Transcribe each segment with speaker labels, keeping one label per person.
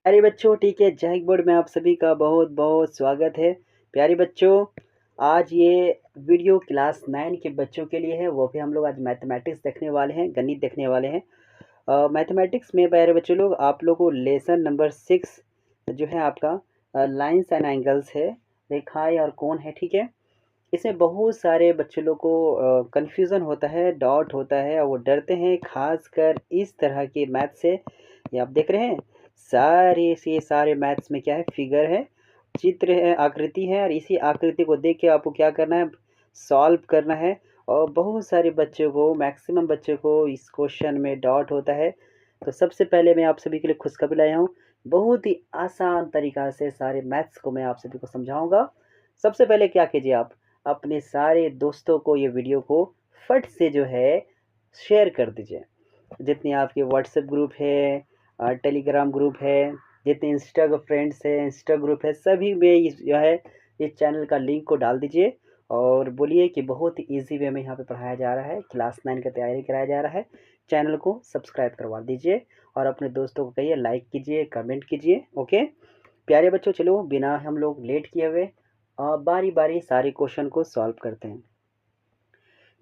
Speaker 1: प्यारे बच्चों, ठीक है, जैक बोर्ड में आप सभी का बहुत बहुत स्वागत है। प्यारे बच्चों, आज ये वीडियो क्लास 9 के बच्चों के लिए है। वो भी हम लोग आज मैथमेटिक्स देखने वाले हैं, गणित देखने वाले हैं। मैथमेटिक्स में प्यारे बच्चों लोग, आप लोगों को लेसन नंबर 6 जो है आपका लाइंस एंड एंगल्स है, रेखाएं और कोण है, ठीक है। इसमें बहुत सारे बच्चे लोग को कन्फ्यूज़न होता है, डाउट होता है और वो डरते हैं, खासकर इस तरह के मैथ से। ये आप देख रहे हैं, सारे से सारे मैथ्स में क्या है, फिगर है, चित्र है, आकृति है, और इसी आकृति को देख के आपको क्या करना है, सॉल्व करना है। और बहुत सारे बच्चों को, मैक्सिमम बच्चों को इस क्वेश्चन में डाउट होता है। तो सबसे पहले मैं आप सभी के लिए खुशखबरी लाया हूँ। बहुत ही आसान तरीक़ा से सारे मैथ्स को मैं आप सभी को समझाऊँगा। सबसे पहले क्या कीजिए, आप अपने सारे दोस्तों को ये वीडियो को फट से जो है शेयर कर दीजिए। जितने आपके व्हाट्सएप ग्रुप है, टेलीग्राम ग्रुप है, जितने इंस्टा फ्रेंड्स है, इंस्टा ग्रुप है, सभी में इस जो है इस चैनल का लिंक को डाल दीजिए और बोलिए कि बहुत ही ईजी वे में यहाँ पे पढ़ाया जा रहा है, क्लास 9 का तैयारी कराया जा रहा है। चैनल को सब्सक्राइब करवा दीजिए और अपने दोस्तों को कहिए लाइक कीजिए, कमेंट कीजिए। ओके प्यारे बच्चों, चलो बिना हम लोग लेट किए हुए बारी बारी सारे क्वेश्चन को सॉल्व करते हैं।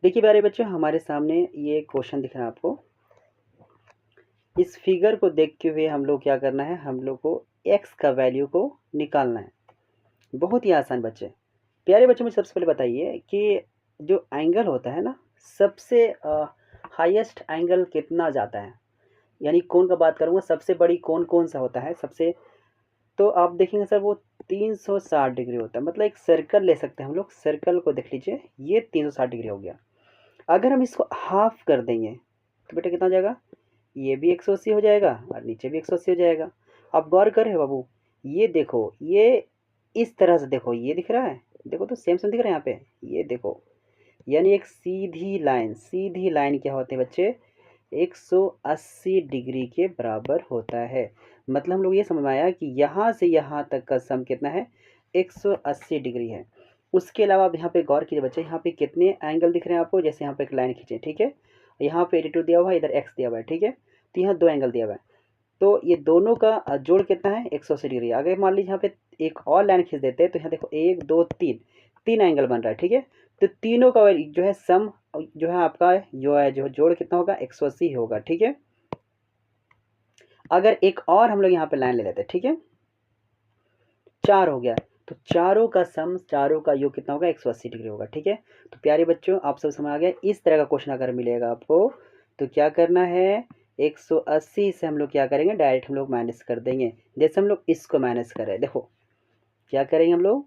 Speaker 1: देखिए प्यारे बच्चों, हमारे सामने ये क्वेश्चन दिख रहा है आपको। इस फिगर को देखते हुए हम लोग क्या करना है, हम लोग को x का वैल्यू को निकालना है। बहुत ही आसान बच्चे। प्यारे बच्चों, मुझे सबसे पहले बताइए कि जो एंगल होता है ना, सबसे हाईएस्ट एंगल कितना जाता है, यानी कोण का बात करूँगा, सबसे बड़ी कोण कौन सा होता है सबसे। तो आप देखेंगे सर, वो 360 डिग्री होता है। मतलब एक सर्कल ले सकते हैं हम लोग, सर्कल को देख लीजिए, ये 360 डिग्री हो गया। अगर हम इसको हाफ कर देंगे तो बेटा कितना हो जाएगा, ये भी 180 हो जाएगा और नीचे भी 180 हो जाएगा। आप गौर करें बाबू, ये देखो, ये इस तरह से देखो, ये दिख रहा है, देखो तो सेम सेम दिख रहा है यहाँ पे, ये देखो, यानी एक सीधी लाइन, सीधी लाइन क्या होते हैं बच्चे, 180 डिग्री के बराबर होता है। मतलब हम लोग ये समझ में आया कि यहाँ से यहाँ तक का सम कितना है, 180 डिग्री है। उसके अलावा आप यहाँ पे गौर कीजिए बच्चे, यहाँ पे कितने एंगल दिख रहे हैं आपको। जैसे यहाँ पे एक लाइन खींचे, ठीक है, यहाँ पे 82 दिया हुआ है, इधर एक्स दिया हुआ है, ठीक है। तो यहाँ दो एंगल दिया हुआ है, तो ये दोनों का जोड़ कितना है, 180 डिग्री। अगर मान लीजिए यहाँ पे एक और लाइन खींच देते हैं तो यहाँ देखो, एक दो तीन, तीन एंगल बन रहा है, ठीक है। तो तीनों का जो है सम जो है आपका जो है जो जोड़ कितना होगा, 180 होगा, ठीक है। अगर एक और हम लोग यहाँ पे लाइन ले लेते हैं, ठीक है, 4 हो गया, तो चारों का सम, चारों का योग कितना होगा, 180 डिग्री होगा, ठीक है। तो प्यारे बच्चों, आप सब समझ आ गया। इस तरह का क्वेश्चन अगर मिलेगा आपको तो क्या करना है, 180 से हम लोग क्या करेंगे, डायरेक्ट हम लोग माइनस कर देंगे। जैसे हम लोग इसको माइनस कर रहे हैं, देखो क्या करेंगे हम लोग,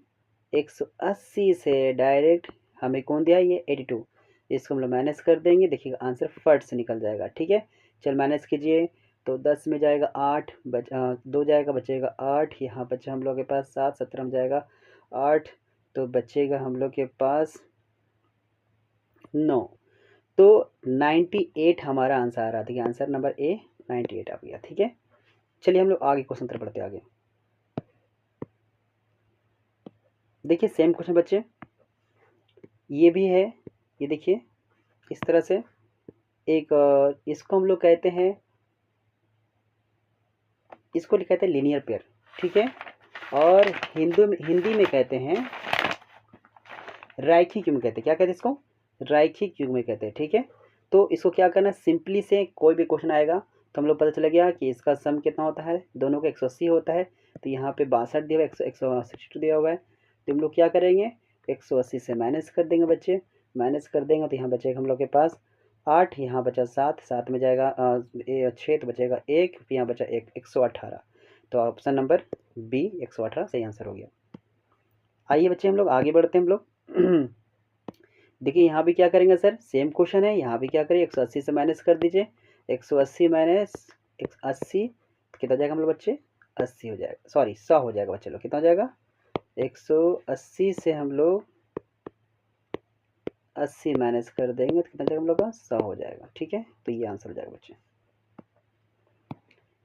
Speaker 1: 180 से डायरेक्ट हमें कौन दिया, ये 82, इसको हम लोग माइनस कर देंगे। देखिएगा आंसर फट से निकल जाएगा, ठीक है। चल माइनस कीजिए, तो 10 में जाएगा 8, दो जाएगा, बचेगा 8, यहाँ बचा हम लोग के पास 7, 17 में जाएगा 8, तो बचेगा हम लोग के पास 9। तो 98 हमारा आंसर आ रहा था, आंसर नंबर ए 98 आ गया, ठीक है। चलिए हम लोग आगे क्वेश्चन तरफ बढ़ते आगे। देखिए सेम क्वेश्चन बच्चे, ये भी है, ये देखिए इस तरह से एक इसको हम लोग कहते हैं, इसको कहते हैं लीनियर पेयर, ठीक है। और हिंदी में कहते हैं रैखिक युग्म, कहते हैं, क्या कहते हैं इसको, रैखिक युग्म कहते हैं, ठीक है। तो इसको क्या करना है, सिंपली से कोई भी क्वेश्चन आएगा तो हम लोग पता चला गया कि इसका सम कितना होता है, दोनों का 180 होता है। तो यहाँ पे 62 दिया हुआ है, 162 दिया हुआ है, तो हम लोग क्या करेंगे, 180 से माइनस कर देंगे बच्चे। माइनस कर देंगे तो यहाँ बचेगा हम लोग के पास 8, यहाँ बचा 7, 7 में जाएगा 6, तो बचेगा 1, यहाँ बचा 1, 118। तो ऑप्शन नंबर बी 118 सही आंसर हो गया। आइए बच्चे हम लोग आगे बढ़ते हैं हम लोग। देखिए यहाँ भी क्या करेंगे सर, सेम क्वेश्चन है, यहाँ भी क्या करें, 180 से माइनस कर दीजिए। 180 माइनस 80 कितना हो जाएगा हम लोग बच्चे, 80 हो जाएगा, सॉरी 100 हो जाएगा बच्चे लोग, कितना हो जाएगा, 180 से हम लोग 80 माइनस कर देंगे तो कितना जाएगा हम लोग का, 100 हो जाएगा, ठीक है। तो ये आंसर हो जाएगा बच्चे।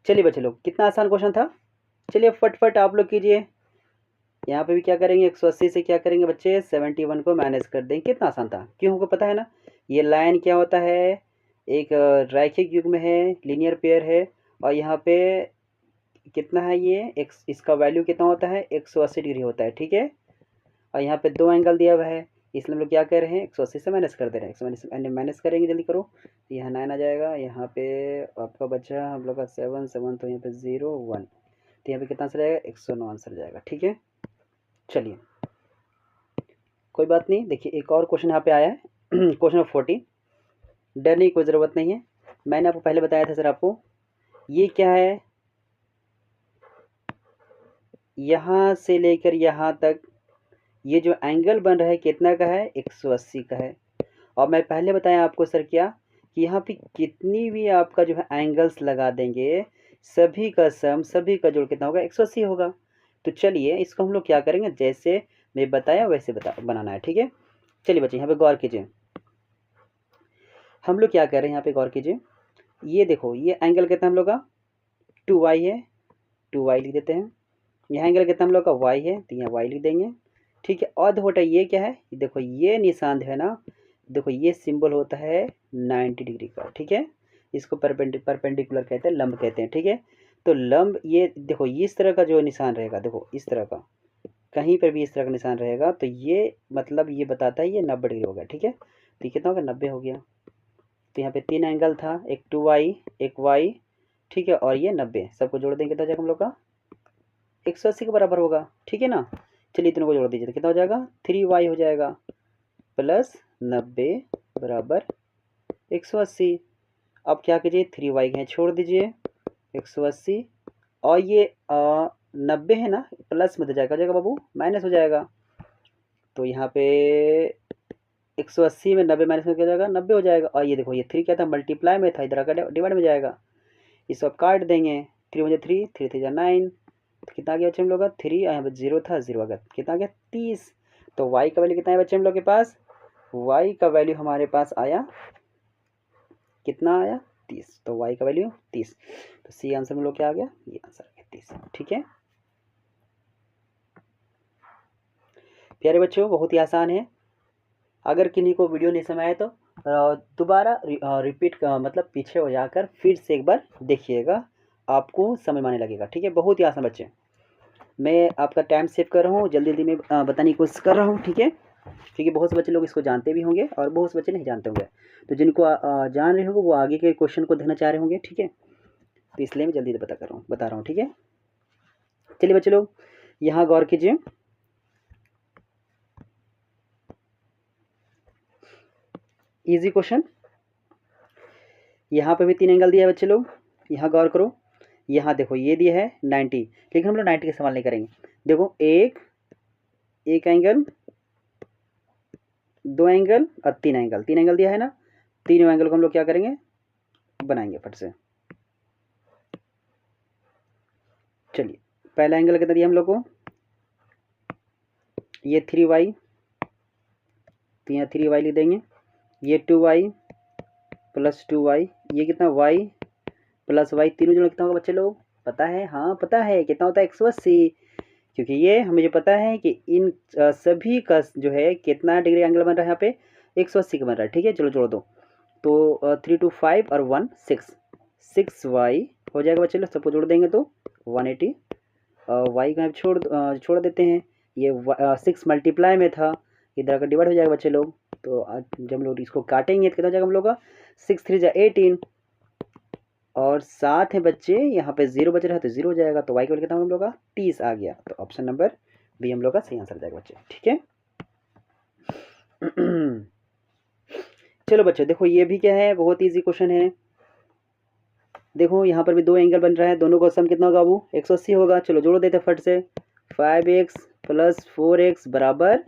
Speaker 1: चलिए बच्चे लोग, कितना आसान क्वेश्चन था। चलिए फटफट आप लोग कीजिए। यहाँ पे भी क्या करेंगे, 180 से क्या करेंगे बच्चे, 71 को माइनस कर देंगे। कितना आसान था, क्यों, हमको पता है ना ये लाइन क्या होता है, एक रैखिक युग्म है, लीनियर पेयर है। और यहाँ पे कितना है ये एक्स, इसका वैल्यू कितना होता है 180 डिग्री होता है, ठीक है। और यहाँ पे दो एंगल दिया हुआ है, इसलिए हम लोग क्या कर रहे हैं 180 से माइनस कर दे रहे हैं। 180 माइनस करेंगे, जल्दी करो। तो यहाँ 9 आ जाएगा, यहाँ पे आपका बचा हम लोग का 7 7, तो यहाँ पे 0 1, तो यहाँ पे कितना आंसर जाएगा 109 आंसर जाएगा, ठीक है। चलिए कोई बात नहीं, देखिए एक और क्वेश्चन यहाँ पे आया है क्वेश्चन नंबर 40। डरने की कोई ज़रूरत नहीं है, मैंने आपको पहले बताया था सर आपको। ये क्या है, यहाँ से लेकर यहाँ तक ये जो एंगल बन रहा है कितना का है 180 का है। और मैं पहले बताया आपको सर क्या कि यहाँ पे कितनी भी आपका जो है एंगल्स लगा देंगे, सभी का सम, सभी का जोड़ कितना होगा 180 होगा। तो चलिए इसको हम लोग क्या करेंगे, जैसे मैं बताया वैसे बनाना है, ठीक है। चलिए बच्चे यहाँ पे गौर कीजिए, हम लोग क्या कर रहे हैं यहाँ पे गौर कीजिए। ये देखो ये एंगल कितना हम लोग का 2y है, 2y लिख देते हैं। यहाँ एंगल कितना हम लोग का y है, तो यहाँ y लिख देंगे, ठीक है। और देखो ये क्या है, देखो ये निशान है ना, देखो ये सिंबल होता है 90 डिग्री का, ठीक है। इसको परपेंडिकुलर कहते हैं, लंब कहते हैं, ठीक है। तो लंब ये देखो इस तरह का जो निशान रहेगा, देखो इस तरह का कहीं पर भी इस तरह का निशान रहेगा, तो ये मतलब ये बताता है ये 90 डिग्री हो गया, ठीक है। तो कितना हो गया 90 हो गया। तो यहाँ पे 3 एंगल था, एक 2y एक y, ठीक है, और ये 90, सबको जोड़ देंगे कितना हो जाएगा हम लोग का 180 के बराबर होगा, ठीक है ना। चलिए तीनों को जोड़ दीजिए, तो कितना हो जाएगा 3y हो जाएगा प्लस 90 बराबर 180। अब क्या कीजिए 3y के यहाँ छोड़ दीजिए 180, और ये 90 है ना, प्लस में हो जाएगा बाबू माइनस हो जाएगा। तो यहाँ पे 180 में 90 माइनस में क्या हो जाएगा 90 हो जाएगा। और ये देखो ये 3 क्या था मल्टीप्लाई में था, इधर का डिवाइड में जाएगा, इसको आप काट देंगे। 3 मुझे 3 3 3 9, तो कितना आ गया बच्चे हम लोग का 3, यहाँ पे 0 था 0 आ गया, कितना आ गया 30। तो y का वैल्यू कितना है बच्चे हम लोग के पास, y का वैल्यू हमारे पास आया कितना आया 30, तो y का वैल्यू 30। तो सी आंसर में लोग क्या आ गया, ये आंसर आ गया 30, ठीक है। प्यारे बच्चों बहुत ही आसान है, अगर किन्हीं को वीडियो नहीं समझ आए तो दोबारा रिपीट मतलब पीछे हो जाकर फिर से एक बार देखिएगा, आपको समझ में आने लगेगा, ठीक है। बहुत ही आसान बच्चे, मैं आपका टाइम सेव कर रहा हूँ, जल्दी जल्दी में बताने की कोशिश कर रहा हूँ, ठीक है। क्योंकि बहुत से बच्चे लोग इसको जानते भी होंगे और बहुत से बच्चे नहीं जानते होंगे, तो जिनको जान रहे होंगे वो आगे के क्वेश्चन को देखना चाह रहे होंगे, ठीक है। तो इसलिए मैं जल्दी बता रहा हूँ, ठीक है। चलिए बच्चे लोग यहाँ गौर कीजिए, इजी क्वेश्चन। यहाँ पे भी 3 एंगल दिया है बच्चे लोग, यहाँ गौर करो। यहाँ देखो ये दिया है 90, लेकिन हम लोग 90 का इस्तेमाल नहीं करेंगे। देखो एक एंगल, 2 एंगल और 3 एंगल, 3 एंगल दिया है ना, तीनों एंगल को हम लोग क्या करेंगे बनाएंगे फट से। चलिए पहला एंगल कितना दिया हम लोग को, ये 3y, तो यहाँ 3y लिख देंगे। ये 2y प्लस 2y, ये कितना y प्लस y, तीनों जोड़ कितना होगा बच्चे लोग पता है, हाँ पता है कितना होता है 180, क्योंकि ये हमें जो पता है कि इन सभी का जो है कितना डिग्री एंगल बन रहा है यहाँ पे 180 का बन रहा है, ठीक है। चलो जोड़ दो, तो 3 2 5 और 1 6y हो जाएगा बच्चे लोग, सबको जोड़ देंगे तो 180। y का छोड़ देते हैं, ये 6 मल्टीप्लाई में था, इधर का डिवाइड हो जाएगा बच्चे लोग। तो जब हम लोग इसको काटेंगे तो कितना हो जाएगा हम लोग का 6 3 18, और साथ है बच्चे यहाँ पे 0 बच रहा है तो 0 हो जाएगा, तो y का कितना हम लोग का 30 आ गया। तो ऑप्शन नंबर बी हम लोग का सही आंसर जाएगा बच्चे, ठीक है। चलो बच्चे देखो ये भी क्या है, बहुत इजी क्वेश्चन है। देखो यहाँ पर भी 2 एंगल बन रहा है, दोनों का सम कितना होगा वो 180 होगा। चलो जोड़ देते फट से, 5x प्लस 4x बराबर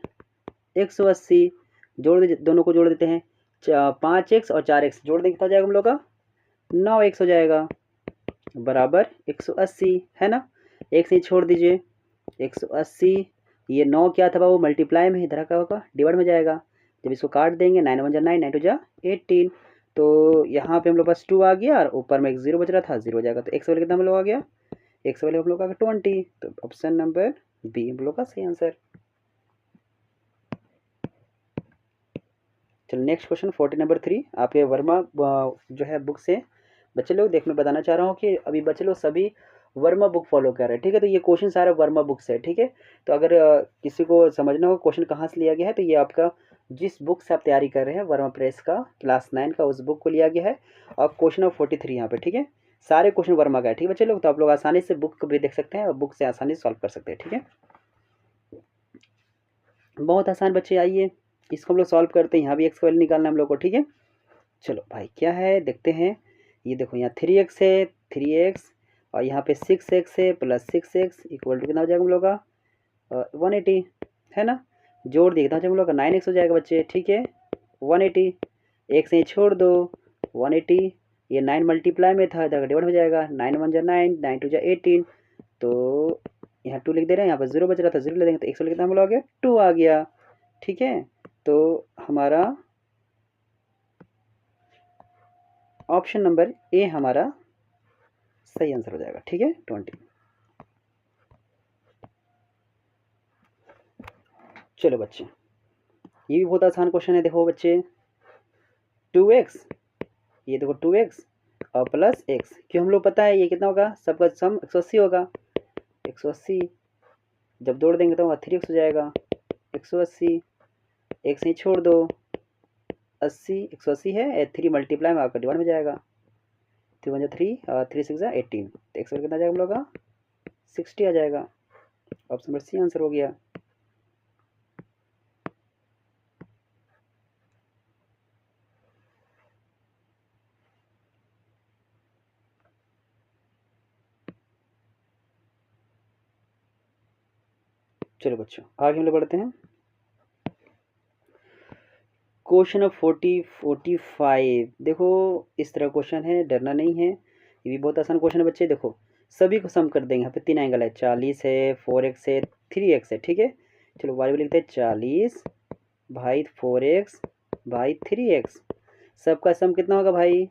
Speaker 1: 180, जोड़ दे दोनों को जोड़ देते हैं, 5x और 4x जोड़ देंगे कितना हो जाएगा हम लोग का 9x हो जाएगा बराबर 180, है ना। एक से छोड़ दीजिए 180, ये 9 क्या था वो मल्टीप्लाई में, इधर का होगा डिवाइड में जाएगा। जब इसको काट देंगे 9 1 जा 9, 9 2 जा 18, तो यहाँ पे हम लोग पास 2 आ गया और ऊपर में एक 0 बच रहा था, 0 हो जाएगा। तो x वाले कितना हम लोग आ गया, x वाले हम लोग आ गया 20, तो ऑप्शन नंबर बी हम लोग का सही आंसर। चलो नेक्स्ट क्वेश्चन 40 नंबर 3 आपके वर्मा जो है बुक से। बच्चे लोग देख मैं बताना चाह रहा हूँ कि अभी बच्चे लोग सभी वर्मा बुक फॉलो कर रहे हैं, ठीक है। तो ये क्वेश्चन सारा वर्मा बुक से है, ठीक है। तो अगर किसी को समझना हो क्वेश्चन कहाँ से लिया गया है, तो ये आपका जिस बुक से आप तैयारी कर रहे हैं वर्मा प्रेस का क्लास 9 का, उस बुक को लिया गया है। और क्वेश्चन नंबर 43 यहाँ पे, ठीक है। सारे क्वेश्चन वर्मा का है, ठीक है बच्चे लोग। तो आप लोग आसानी से बुक को भी देख सकते हैं और बुक से आसानी से सॉल्व कर सकते हैं, ठीक है। बहुत आसान बच्चे, आइए इसको हम लोग सॉल्व करते हैं। यहाँ भी एक्स का वैल्यू निकालना है हम लोग को, ठीक है। चलो भाई क्या है देखते हैं। ये देखो यहाँ 3x है, 3x और यहाँ पे 6x है प्लस 6x इक्वल टू कितना हो जाएगा हम लोग का 180, है ना। जोड़ दिए कितना हो जाएगा हम लोग का 9x हो जाएगा बच्चे, ठीक है। 180 एक से छोड़ दो 180, ये 9 मल्टीप्लाई में था, इधर का डिवाइड हो जाएगा। 9 1 जा 9, 9 2 जा 18, तो यहाँ 2 लिख दे रहे हैं, यहाँ पर 0 बच रहा था 0 ले देंगे तो 100 कितना हम लोग आ गया 2 आ गया, ठीक है। तो हमारा ऑप्शन नंबर ए हमारा सही आंसर हो जाएगा, ठीक है 20। चलो बच्चे ये भी बहुत आसान क्वेश्चन है, देखो बच्चे 2x, ये देखो 2x और प्लस x, क्यों हम लोग पता है ये कितना होगा, सबका सम 180 होगा। 180 जब जोड़ देंगे तो 3x हो जाएगा 180, एक से ही छोड़ दो 80, 180 है 3 मल्टीप्लाई में आपका डिवाइड हो जाएगा। 3 1 3 और 3 6 18, तो x कितना आ जाएगा हम लोग का 60 आ जाएगा। ऑप्शन नंबर सी आंसर हो गया। चलो बच्चों आगे हम लोग बढ़ते हैं। क्वेश्चन 45 देखो, इस तरह क्वेश्चन है, डरना नहीं है, ये भी बहुत आसान क्वेश्चन है बच्चे। देखो सभी को सम कर देंगे, यहाँ पे 3 एंगल है, 40 है 4x है 3x है, ठीक है। चलो वाले लिखते हैं 40 भाई 4x भाई 3x, सबका सम कितना होगा भाई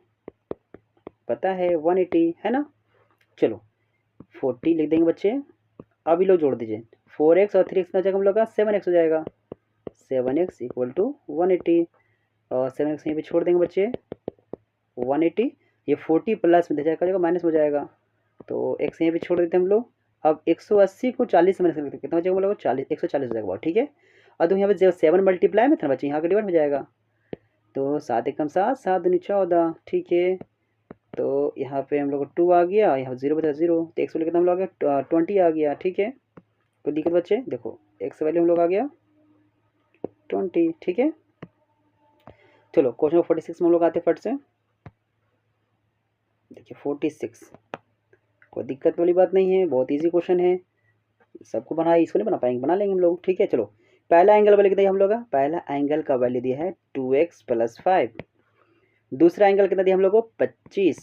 Speaker 1: पता है 180, है ना। चलो 40 लिख देंगे बच्चे, अभी लोग जोड़ दीजिए 4x और 3x कितना हो जाएगा हम लोग का 7x हो जाएगा। 7x इक्वल टू 180 और 7x यहीं पे छोड़ देंगे बच्चे 180, ये 40 प्लस में जाएगा माइनस हो जाएगा, तो x यहीं पे छोड़ देते हैं हम लोग। अब 180 को 40 से माइनस करते कितना हो जाएगा हम लोग 40, 140 हो जाएगा बहुत, ठीक है। और तो यहाँ पे 7 मल्टीप्लाई में था बच्चे, यहाँ का डिवाइड हो जाएगा, तो 7 एकम 7 7 दूनी 14, ठीक है। तो यहाँ पे हम लोग को 2 आ गया, यहाँ 0 बचा 0, तो एक्स वैल्यू कितना हम लोग आ गया 20 आ गया, ठीक है। कोई दिक्कत बच्चे, देखो एक्स वैल्यू हम लोग आ गया 20, ठीक है। चलो क्वेश्चन 46 में हम लोग आते हैं फट से। देखिए 46 कोई दिक्कत वाली बात नहीं है, बहुत इजी क्वेश्चन है, सबको बना, इसको नहीं बना पाएंगे, बना लेंगे हम लोग, ठीक है। चलो पहला एंगल वैल्यू कितना हम लोग का, पहला एंगल का वैल्यू दिया है 2x + 5, दूसरा एंगल कितना दिया हम लोग को 25,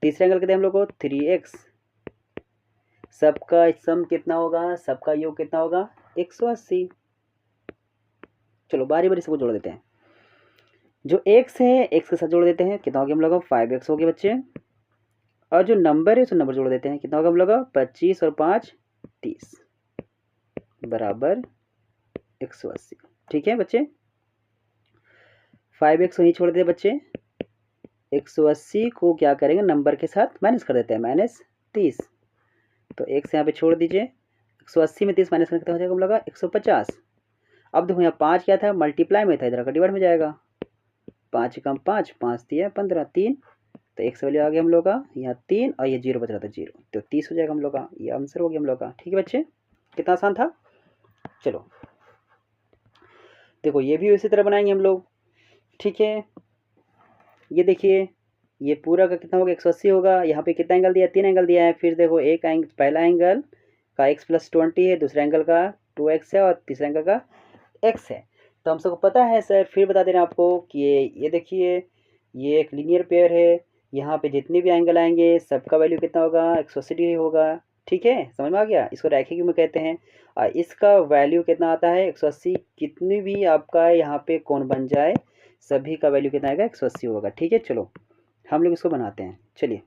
Speaker 1: तीसरा एंगल कितना हम लोग को 3x, सबका सम कितना होगा, सबका योग कितना होगा 180। चलो बारी बारी सबको जोड़ देते हैं, जो x है x के साथ जोड़ देते हैं, कितना हो गया हम लोग 5x हो गए बच्चे, और जो नंबर है उसको नंबर जोड़ देते हैं, कितना होगा हम लोग 25 और 5 30 बराबर 180, ठीक है बच्चे। 5x वहीं छोड़ देते बच्चे, 180 को क्या करेंगे नंबर के साथ माइनस कर देते हैं, -30, तो x यहाँ पे छोड़ दीजिए, 180 में 30 माइनस करके कितना हो जाएगा हम लोग 150। अब देखो यहाँ 5 क्या था मल्टीप्लाई में था, इधर का डिवाइड में जाएगा, 5 कम 5 5 दिया 15 3, तो एक्स वैल्यू आ गया हम लोग का यहाँ 3 और ये 0 बच रहा था 0, तो 30 हो जाएगा हम लोग का, ये आंसर हो गया हम लोग का, ठीक है बच्चे। कितना आसान था। चलो देखो ये भी उसी तरह बनाएंगे हम लोग, ठीक है। ये देखिए ये पूरा का कितना होगा 180 होगा, यहाँ पे कितना एंगल दिया 3 एंगल दिया है, फिर देखो एक एंगल पहला एंगल का x + 20 है, दूसरा एंगल का 2x है और तीसरा एंगल का x है। तो हम सबको पता है सर, फिर बता दे रहे हैं आपको कि ये देखिए ये एक लीनियर पेयर है, यहाँ पे जितने भी एंगल आएंगे सबका वैल्यू कितना होगा 180 डिग्री होगा, ठीक है। समझ में आ गया, इसको रैखिक में कहते हैं। और इसका वैल्यू कितना आता है 180, कितनी भी आपका यहाँ पे कोण बन जाए सभी का वैल्यू कितना आएगा 180 होगा, ठीक है। चलो हम लोग इसको बनाते हैं, चलिए।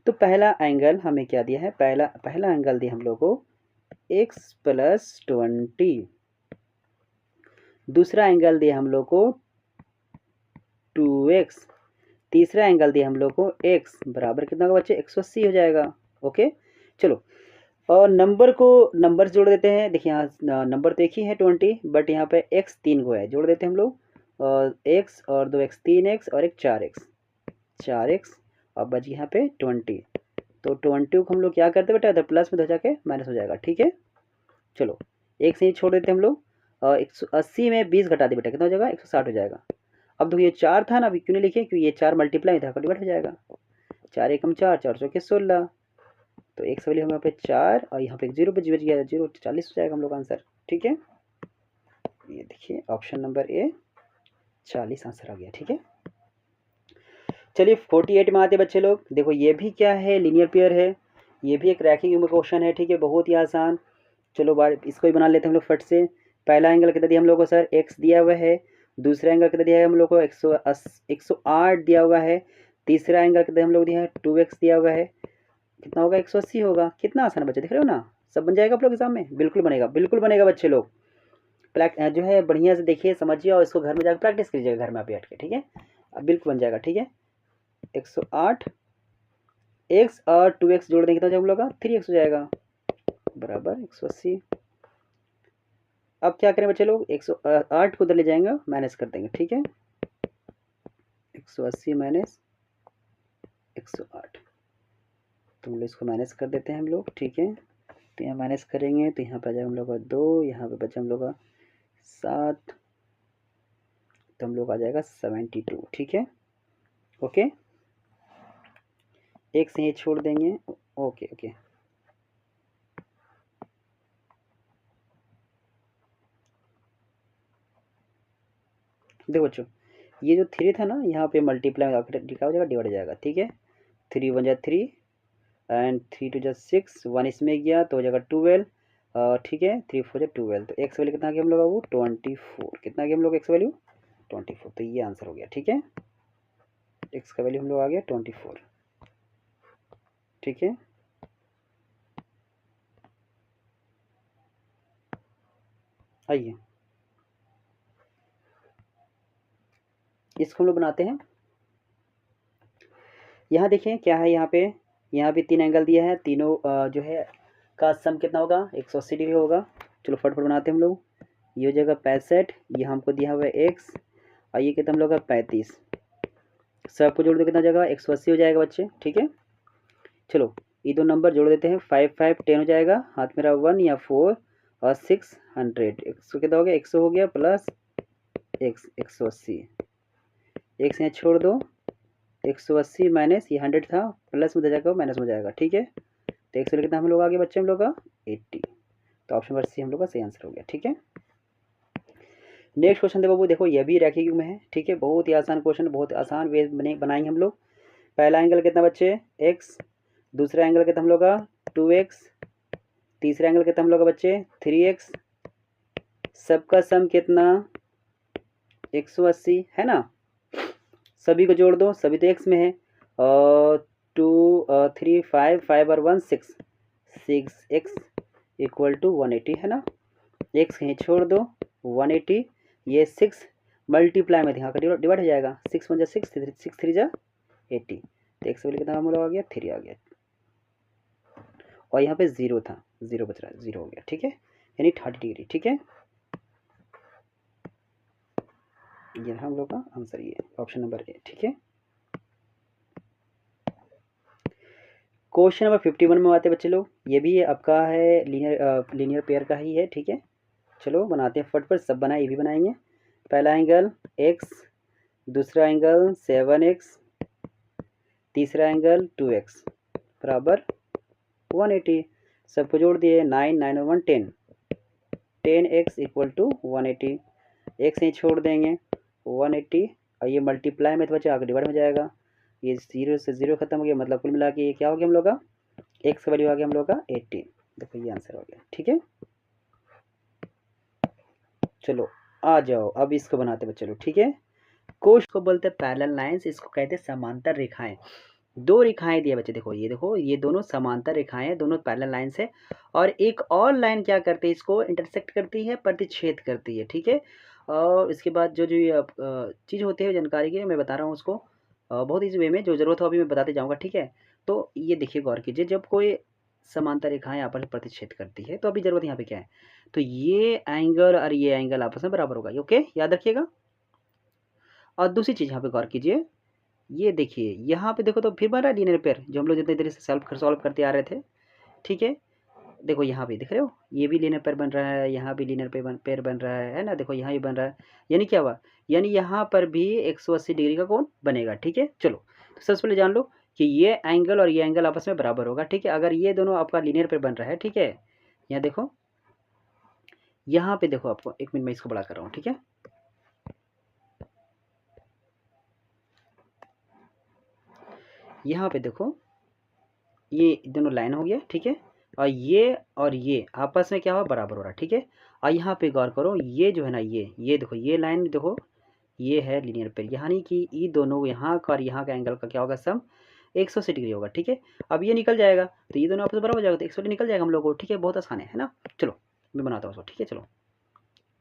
Speaker 1: तो पहला एंगल हमें क्या दिया है, पहला एंगल दिया हम लोग को x + 20, दूसरा एंगल दिया हम लोग को 2x, तीसरा एंगल दिया हम लोग को x बराबर कितना होगा बच्चे 180 हो जाएगा। ओके चलो, और नंबर जोड़ देते हैं। देखिए यहाँ नंबर तो एक ही है 20, बट यहाँ पे x 3 को है, जोड़ देते हैं हम लोग। और x और 2x 3x और एक 4x और बच यहाँ पे 20। तो 20 को हम लोग क्या करते हैं बेटा, इधर प्लस में तो जाके माइनस हो जाएगा। ठीक है चलो, एक से ही छोड़ देते हैं हम लोग। और 180 में 20 घटा दे बेटा, कितना हो जाएगा 160 हो जाएगा। अब देखो ये 4 था ना, अभी क्यों नहीं लिखे, क्योंकि ये 4 मल्टीप्लाई था, डिवाइड हो जाएगा। 4 एकम 4, 4 चौके 16, तो एक से वैल्यू हम यहाँ पे 4 और यहाँ पे 0 बच गया, 0 40 हो जाएगा हम लोग आंसर। ठीक है, ये देखिए ऑप्शन नंबर ए 40 आंसर आ गया। ठीक है चलिए 48 में आते बच्चे लोग। देखो ये भी क्या है, लीनियर पेयर है, ये भी एक रैखिक क्वेश्चन है। ठीक है, बहुत ही आसान। चलो बार इसको ही बना लेते हैं हम लोग फट से। पहला एंगल कितना दिया हम लोग को सर, x दिया हुआ है। दूसरा एंगल कितना दिया है हम लोग को 108 दिया हुआ है। तीसरा एंगल कितना हम लोग दिया है 2x दिया हुआ है। कितना होगा 180 होगा। कितना आसान है बच्चे, देख रहे हो ना, सब बन जाएगा आप लोग एग्जाम में, बिल्कुल बनेगा, बिल्कुल बनेगा बच्चे लोग। जो है बढ़िया से देखिए समझिए और इसको घर में जाकर प्रैक्टिस कीजिएगा घर में आप बैठ के। ठीक है, अब बिल्कुल बन जाएगा। ठीक है, 108 x और 2x जोड़ देंगे कितना हम लोग का 3x हो जाएगा बराबर 180। अब क्या करें बच्चे लोग, 108 को उधर ले जाएंगे, माइनस कर देंगे। ठीक है, 180 माइनस 108, तो हम लोग इसको माइनस कर देते हैं हम लोग। ठीक है, तो यहाँ माइनस करेंगे तो यहाँ पर आ जाएगा हम लोग का 2, यहाँ पे बचा हम लोग का 7, तो हम लोग आ जाएगा 72। ठीक है ओके, एक से ही छोड़ देंगे। ओके ओके, देखो बच्चों ये जो 3 था ना, यहाँ पे मल्टीप्लाई लिखा हो जाएगा, डिवाइड हो जाएगा। ठीक है, 3 1 जा 3 एंड 3 2 जा 6, 1 इसमें गया तो हो जाएगा 12। ठीक है, 3 4 जा 12, तो एक्स वैल्यू कितना आ गया हम लोग का वो 24। कितना आ गया हम लोग एक्स वैल्यू 24, तो ये आंसर हो गया। ठीक है, एक्स का वैल्यू हम लोग आ गया 24। ठीक है, आइए इसको हम लोग बनाते हैं। यहाँ देखें क्या है, यहाँ पे 3 एंगल दिया है, तीनों जो है का सम कितना होगा 180 डिग्री होगा। चलो फटाफट बनाते हैं हम लोग। ये हो जाएगा 65, ये हमको दिया हुआ है एक्स, और ये कितना हम लोग का 35, सबको जोड़ दो कितना हो जाएगा 180 हो जाएगा बच्चे। ठीक है, चलो ये दो नंबर जोड़ देते हैं, 5 5 10 हो जाएगा, हाथ मेरा 1 या 4 और 600, 100 कितना हो गया 100 हो गया प्लस एक्स 180, एक से यहाँ छोड़ दो, 180 माइनस ये 100 था, प्लस में हो जाएगा माइनस में जाएगा। ठीक है, तो एक्स कितना हम लोग आ गए बच्चे हम लोग का 80, तो ऑप्शन नंबर सी हम लोग का सही आंसर हो गया। ठीक है, नेक्स्ट क्वेश्चन दे बाबू, देखो ये भी रैखिक में है। ठीक है, बहुत ही आसान क्वेश्चन, बहुत आसान वे बनाएंगे हम लोग। पहला एंगल कितना बच्चे x, दूसरा एंगल कितना हम लोग का 2x, तीसरा एंगल कितना हम लोग का बच्चे 3x, सबका सम कितना 180 है ना, सभी को जोड़ दो, सभी तो x में है, और 2 3 5 5 और 1 6, 6x इक्वल टू 180 है ना, x कहीं छोड़ दो 180, ये 6 मल्टीप्लाई में यहाँ का डिवाइड हो जाएगा, 6 1 जा 6, 6 3 जा 80, तो एक्स वैल्यू कितना हम लोग आ गया 3 आ गया, और यहाँ पे 0 था, 0 बच रहा है, 0 हो गया। ठीक है, यानी 30 डिग्री। ठीक है, ये हम लोग का आंसर, ये ऑप्शन नंबर ए। ठीक है, क्वेश्चन नंबर 51 में आते हैं बच्चे लोग, ये भी आपका है लीनियर पेयर का ही है। ठीक है, चलो बनाते हैं फटफट, सब बनाए ये भी बनाएंगे। पहला एंगल x, दूसरा एंगल 7x, तीसरा एंगल 2x बराबर 180, सबको जोड़ दिए 9 9 और 1 10, 10x इक्वल टू 180, एक से ही छोड़ देंगे 180, और ये मल्टीप्लाई में तो बच्चे आगे डिवाइड हो जाएगा, ये 0 से 0 खत्म हो गया, मतलब कुल मिला के ये क्या हो गया हम लोग का x का वैल्यू आ गया हम लोग का 18। देखो ये आंसर हो गया। ठीक है, चलो आ जाओ अब इसको बनाते बच्चे लोग। ठीक है, कोश को बोलते हैं पैरेलल लाइंस, इसको कहते हैं समांतर रेखाएं। दो रेखाएं दिए बच्चे, देखो ये दोनों समांतर रेखाएं हैं, दोनों पैरेलल लाइंस है, और एक और लाइन क्या करती है, इसको इंटरसेक्ट करती है, प्रतिच्छेद करती है। ठीक है, और इसके बाद जो चीज़ होती है जानकारी की मैं बता रहा हूँ उसको, बहुत ईजी वे में, जो ज़रूरत हो अभी मैं बताते जाऊँगा, ठीक है। तो ये देखिए गौर कीजिए, जब कोई समांतर रेखाएँ आपस में प्रतिच्छेद करती है तो अभी ज़रूरत यहाँ पे क्या है, तो ये एंगल और ये एंगल आपस में बराबर होगा, ओके, याद रखिएगा। और दूसरी चीज़ यहाँ पे गौर कीजिए, ये देखिए यहाँ पे देखो तो फिर बन रहा है लीनियर पेयर, जो हम लोग जितनी देर से सॉल्व करते आ रहे थे, ठीक है। देखो यहाँ भी दिख रहे हो, ये भी लीनियर पेयर बन रहा है, यहाँ भी लीनियर पेयर बन रहा है ना, देखो यहाँ भी बन रहा है। यानी क्या हुआ, यानी यहाँ पर भी 180 डिग्री का कोण बनेगा, ठीक है। चलो, तो सबसे पहले जान लो कि ये एंगल और ये एंगल आपस में बराबर होगा, ठीक है। अगर ये दोनों आपका लीनियर पेयर बन रहा है, ठीक है, यहाँ देखो, यहाँ पे देखो, आपको 1 मिनट में इसको बड़ा कर रहा हूँ, ठीक है। यहाँ पे देखो, ये दोनों लाइन हो गया, ठीक है। और ये आपस में क्या हुआ, बराबर हो रहा है, ठीक है। और यहाँ पे गौर करो, ये जो है ना, ये देखो, ये लाइन देखो, ये है लीनियर पेयर, यानी कि ये दोनों यहाँ का और यहाँ का एंगल का क्या होगा, सम 180 डिग्री होगा, ठीक है। अब ये निकल जाएगा तो ये दोनों आपस में बराबर हो जाएगा, तो 180 निकल जाएगा हम लोग को, ठीक है। बहुत आसान है ना। चलो मैं बनाता हूँ उसको, ठीक है। चलो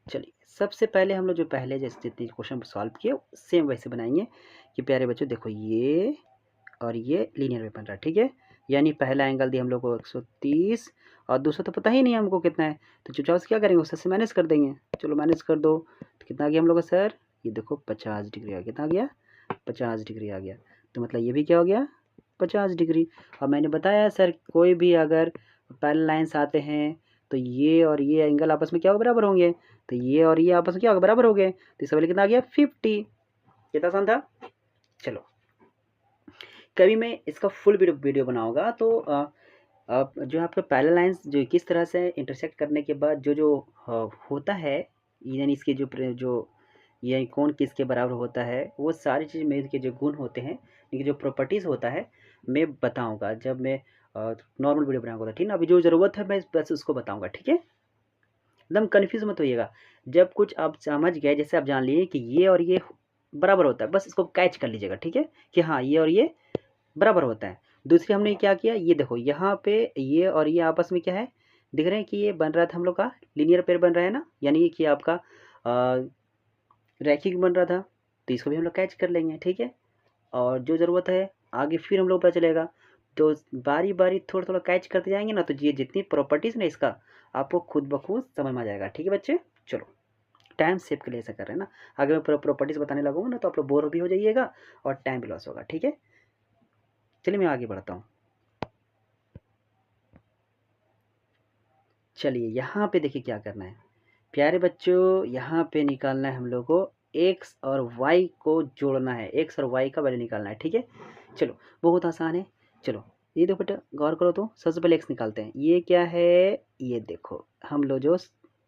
Speaker 1: चलिए, सबसे पहले हम लोग जो पहले जैसे जितने क्वेश्चन सॉल्व किए सेम वैसे बनाएंगे कि प्यारे बच्चों देखो, ये और ये लीनियर में बन रहा है, ठीक है। यानी पहला एंगल दिया हम लोग को 130 और दूसरा तो पता ही नहीं हमको कितना है, तो चुपचाप से क्या करेंगे, उससे से माइनस कर देंगे। चलो माइनस कर दो, तो कितना आ गया हम लोग का सर, ये देखो 50 डिग्री आ गया। कितना आ गया, 50 डिग्री आ गया। तो मतलब ये भी क्या हो गया, 50 डिग्री। और मैंने बताया सर, कोई भी अगर पैरेलल लाइन्स आते हैं तो ये और ये एंगल आपस में क्या हो, बराबर होंगे। तो ये और ये आपस में क्या होगा, बराबर हो गए। तो इससे पहले कितना आ गया, 50। कितना आसान था। चलो, कभी मैं इसका फुल वीडियो बनाऊंगा तो जो आपका पैरेलल लाइंस जो किस तरह से इंटरसेक्ट करने के बाद जो जो होता है, यानी इसके जो ये कौन किसके बराबर होता है, वो सारी चीज़ में के जो गुण होते हैं, इनकी जो प्रॉपर्टीज़ होता है, मैं बताऊंगा जब मैं नॉर्मल वीडियो बनाऊंगा, ठीक ना। अभी जो ज़रूरत है मैं बस उसको बताऊंगा, ठीक है। एकदम कन्फ्यूज मत होइएगा। जब कुछ आप समझ गए, जैसे आप जान लिए कि ये और ये बराबर होता है, बस इसको कैच कर लीजिएगा, ठीक है, कि हाँ ये और ये बराबर होता है। दूसरी हमने क्या किया, ये देखो यहाँ पे ये और ये आपस में क्या है, दिख रहे हैं कि ये बन रहा था हम लोग का लीनियर पेयर बन रहा है ना, यानी कि आपका रैखिक बन रहा था। तो इसको भी हम लोग कैच कर लेंगे, ठीक है। और जो ज़रूरत है आगे फिर हम लोग पता चलेगा, तो बारी बारी थोड़ा थोड़ा कैच करते जाएंगे ना, तो ये जितनी प्रॉपर्टीज़ ना इसका आपको खुद ब खुद समझ में आ जाएगा, ठीक है बच्चे। चलो, टाइम सेव के लिए ऐसा कर रहे हैं ना, अगर मैं प्रॉपर्टीज़ बताने लगूंगा ना तो आप लोग बोर भी हो जाइएगा और टाइम भी लॉस होगा, ठीक है। चलिए मैं आगे बढ़ता हूँ। चलिए यहाँ पे देखिए क्या करना है प्यारे बच्चों, यहाँ पे निकालना है हम लोग को एक्स और वाई को जोड़ना है, एक्स और वाई का वैल्यू निकालना है, ठीक है। चलो बहुत आसान है। चलो ये देखो बेटा, गौर करो तो सबसे पहले एक्स निकालते हैं। ये क्या है, ये देखो हम लोग जो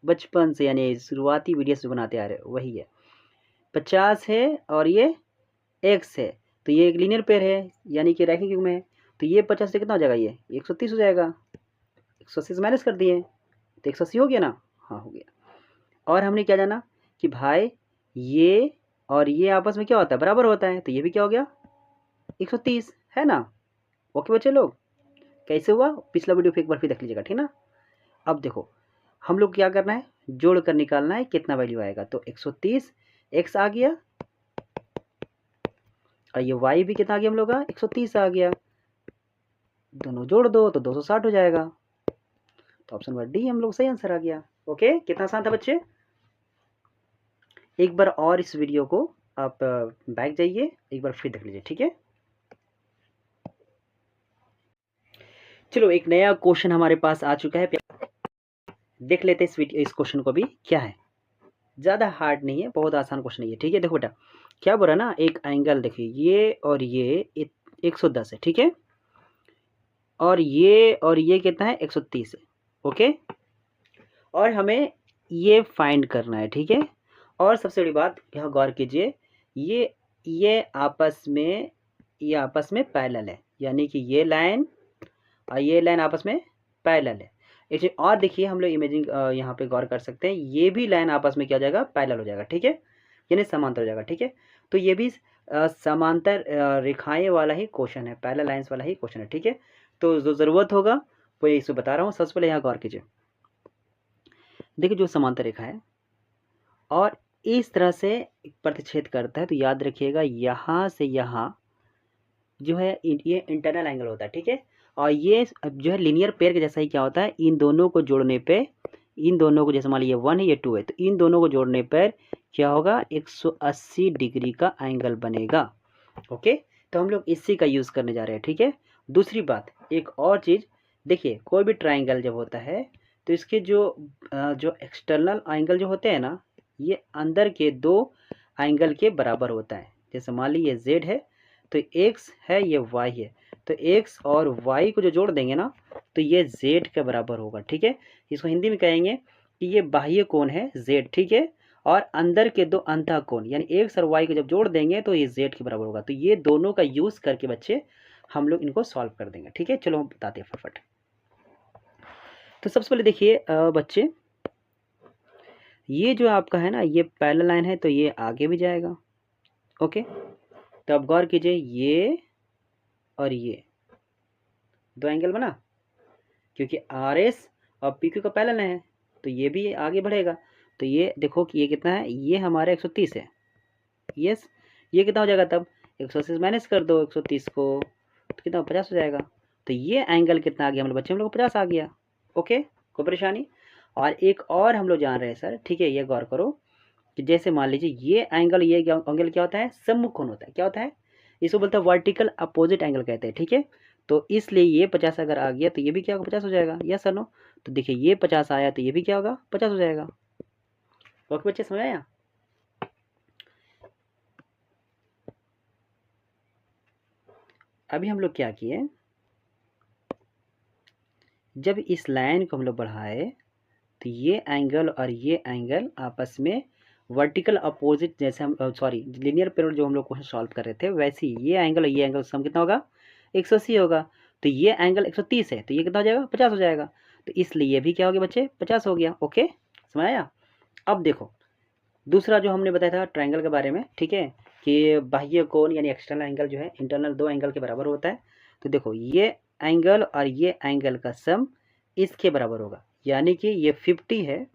Speaker 1: बचपन से यानी शुरुआती वीडियोस जो बनाते आ रहे हैं वही है, 50 है और ये एक्स है, तो ये एक लीनियर पेयर है यानी कि रैखिक युग्म है। तो ये 50 से कितना हो जाएगा, ये 130 हो जाएगा। 180 से माइनस कर दिए तो 180 हो गया ना, हाँ हो गया। और हमने क्या जाना कि भाई ये और ये आपस में क्या होता है, बराबर होता है, तो ये भी क्या हो गया 130, है ना। ओके बच्चे लोग, कैसे हुआ, पिछला वीडियो फिर एक बार फिर देख लीजिएगा, ठीक ना। अब देखो हम लोग क्या करना है, जोड़ कर निकालना है कितना वैल्यू आएगा। तो 130 एक्स आ गया और ये वाई भी कितना आ गया हम लोग का 130 आ गया, दोनों जोड़ दो तो 260 हो जाएगा। तो ऑप्शन नंबर डी हम लोग सही आंसर आ गया। ओके, कितना आसान था बच्चे। एक बार और इस वीडियो को आप बैक जाइए, एक बार फिर देख लीजिए, ठीक है। चलो एक नया क्वेश्चन हमारे पास आ चुका है, देख लेते हैं इस क्वेश्चन को भी क्या है। ज़्यादा हार्ड नहीं है, बहुत आसान क्वेश्चन है ये, ठीक है। देखो बेटा क्या बोला ना, एक एंगल देखिए ये और ये 110 है, ठीक है, और ये कितना है 130 है, ओके। और हमें ये फाइंड करना है, ठीक है। और सबसे बड़ी बात यहाँ गौर कीजिए, ये आपस में पैरेलल है, यानी कि ये लाइन और ये लाइन आपस में पैरेलल है। एक और देखिए हम लोग इमेजिंग यहाँ पे गौर कर सकते हैं, ये भी लाइन आपस में क्या हो जाएगा, पैरेलल हो जाएगा, ठीक है, यानी समांतर हो जाएगा, ठीक है। तो ये भी समांतर रेखाएं वाला ही क्वेश्चन है, पैरेलल लाइंस वाला ही क्वेश्चन है, ठीक है। तो जो ज़रूरत होगा वो इसे बता रहा हूँ। सबसे पहले यहाँ गौर कीजिए, देखिए जो समांतर रेखा है और इस तरह से प्रतिच्छेद करता है, तो याद रखिएगा यहाँ से यहाँ जो है ये इंटरनल एंगल होता है, ठीक है। और ये जो है लीनियर पेयर के जैसा ही क्या होता है, इन दोनों को जोड़ने पे, इन दोनों को जैसे मान लीजिए 1 है ये 2 है, तो इन दोनों को जोड़ने पर क्या होगा, 180 डिग्री का एंगल बनेगा। ओके, तो हम लोग इसी का यूज़ करने जा रहे हैं, ठीक है। दूसरी बात, एक और चीज़ देखिए, कोई भी ट्राइंगल जब होता है तो इसके जो एक्सटर्नल एंगल जो होते हैं ना, ये अंदर के दो एंगल के बराबर होता है। जैसे मान लीजिए जेड है तो एक्स है, ये वाई है, तो एक्स और वाई को जो जोड़ देंगे ना तो ये जेड के बराबर होगा, ठीक है। इसको हिंदी में कहेंगे कि ये बाह्य कोण है जेड, ठीक है। और अंदर के दो अंतः कोण यानी एक्स और वाई को जब जोड़ देंगे तो ये जेड के बराबर होगा। तो ये दोनों का यूज़ करके बच्चे हम लोग इनको सॉल्व कर देंगे, ठीक है। चलो हम बताते हैं फटाफट। तो सबसे पहले देखिए बच्चे, ये जो आपका है ना, ये पैरेलल लाइन है तो ये आगे भी जाएगा। ओके, तो अब गौर कीजिए, ये और ये दो एंगल बना, क्योंकि आर एस और पी क्यू का पैरेलल है तो ये भी आगे बढ़ेगा। तो ये देखो कि ये कितना है, ये हमारा 130 है। यस, ये कितना हो जाएगा तब, 180 माइनस कर दो 130 को, तो कितना 50 हो जाएगा। तो ये एंगल कितना आ गया हम लोग बच्चे, हम लोग 50 आ गया। ओके, कोई परेशानी। और एक और हम लोग जान रहे हैं सर, ठीक है, ये गौर करो कि जैसे मान लीजिए ये एंगल, ये एंगल क्या होता है, सम्मुख कोण होता है। क्या होता है, इसको बोलते हैं वर्टिकल अपोजिट एंगल कहते हैं, ठीक है। तो इसलिए ये 50 अगर आ गया तो ये भी क्या होगा, 50 हो जाएगा। यस सर नो, तो देखिए ये 50 आया तो ये भी क्या होगा, 50 हो जाएगा। ओके बच्चे, समझ आया। अभी हम लोग क्या किए, जब इस लाइन को हम लोग बढ़ाए तो ये एंगल और ये एंगल आपस में वर्टिकल अपोजिट, जैसे हम सॉरी लीनियर पैरेलल जो हम लोग क्वेश्चन सॉल्व कर रहे थे, वैसे ही ये एंगल और ये एंगल सम कितना होगा, 180 होगा। तो ये एंगल 130 है तो ये कितना हो जाएगा, 50 हो जाएगा। तो इसलिए ये भी क्या हो गया बच्चे, 50 हो गया। ओके, समझ आया। अब देखो दूसरा जो हमने बताया था ट्रायंगल के बारे में, ठीक है, कि बाह्य कोण यानी एक्सटर्नल एंगल जो है इंटरनल दो एंगल के बराबर होता है। तो देखो ये एंगल और ये एंगल का सम इसके बराबर होगा, यानी कि ये 50 है।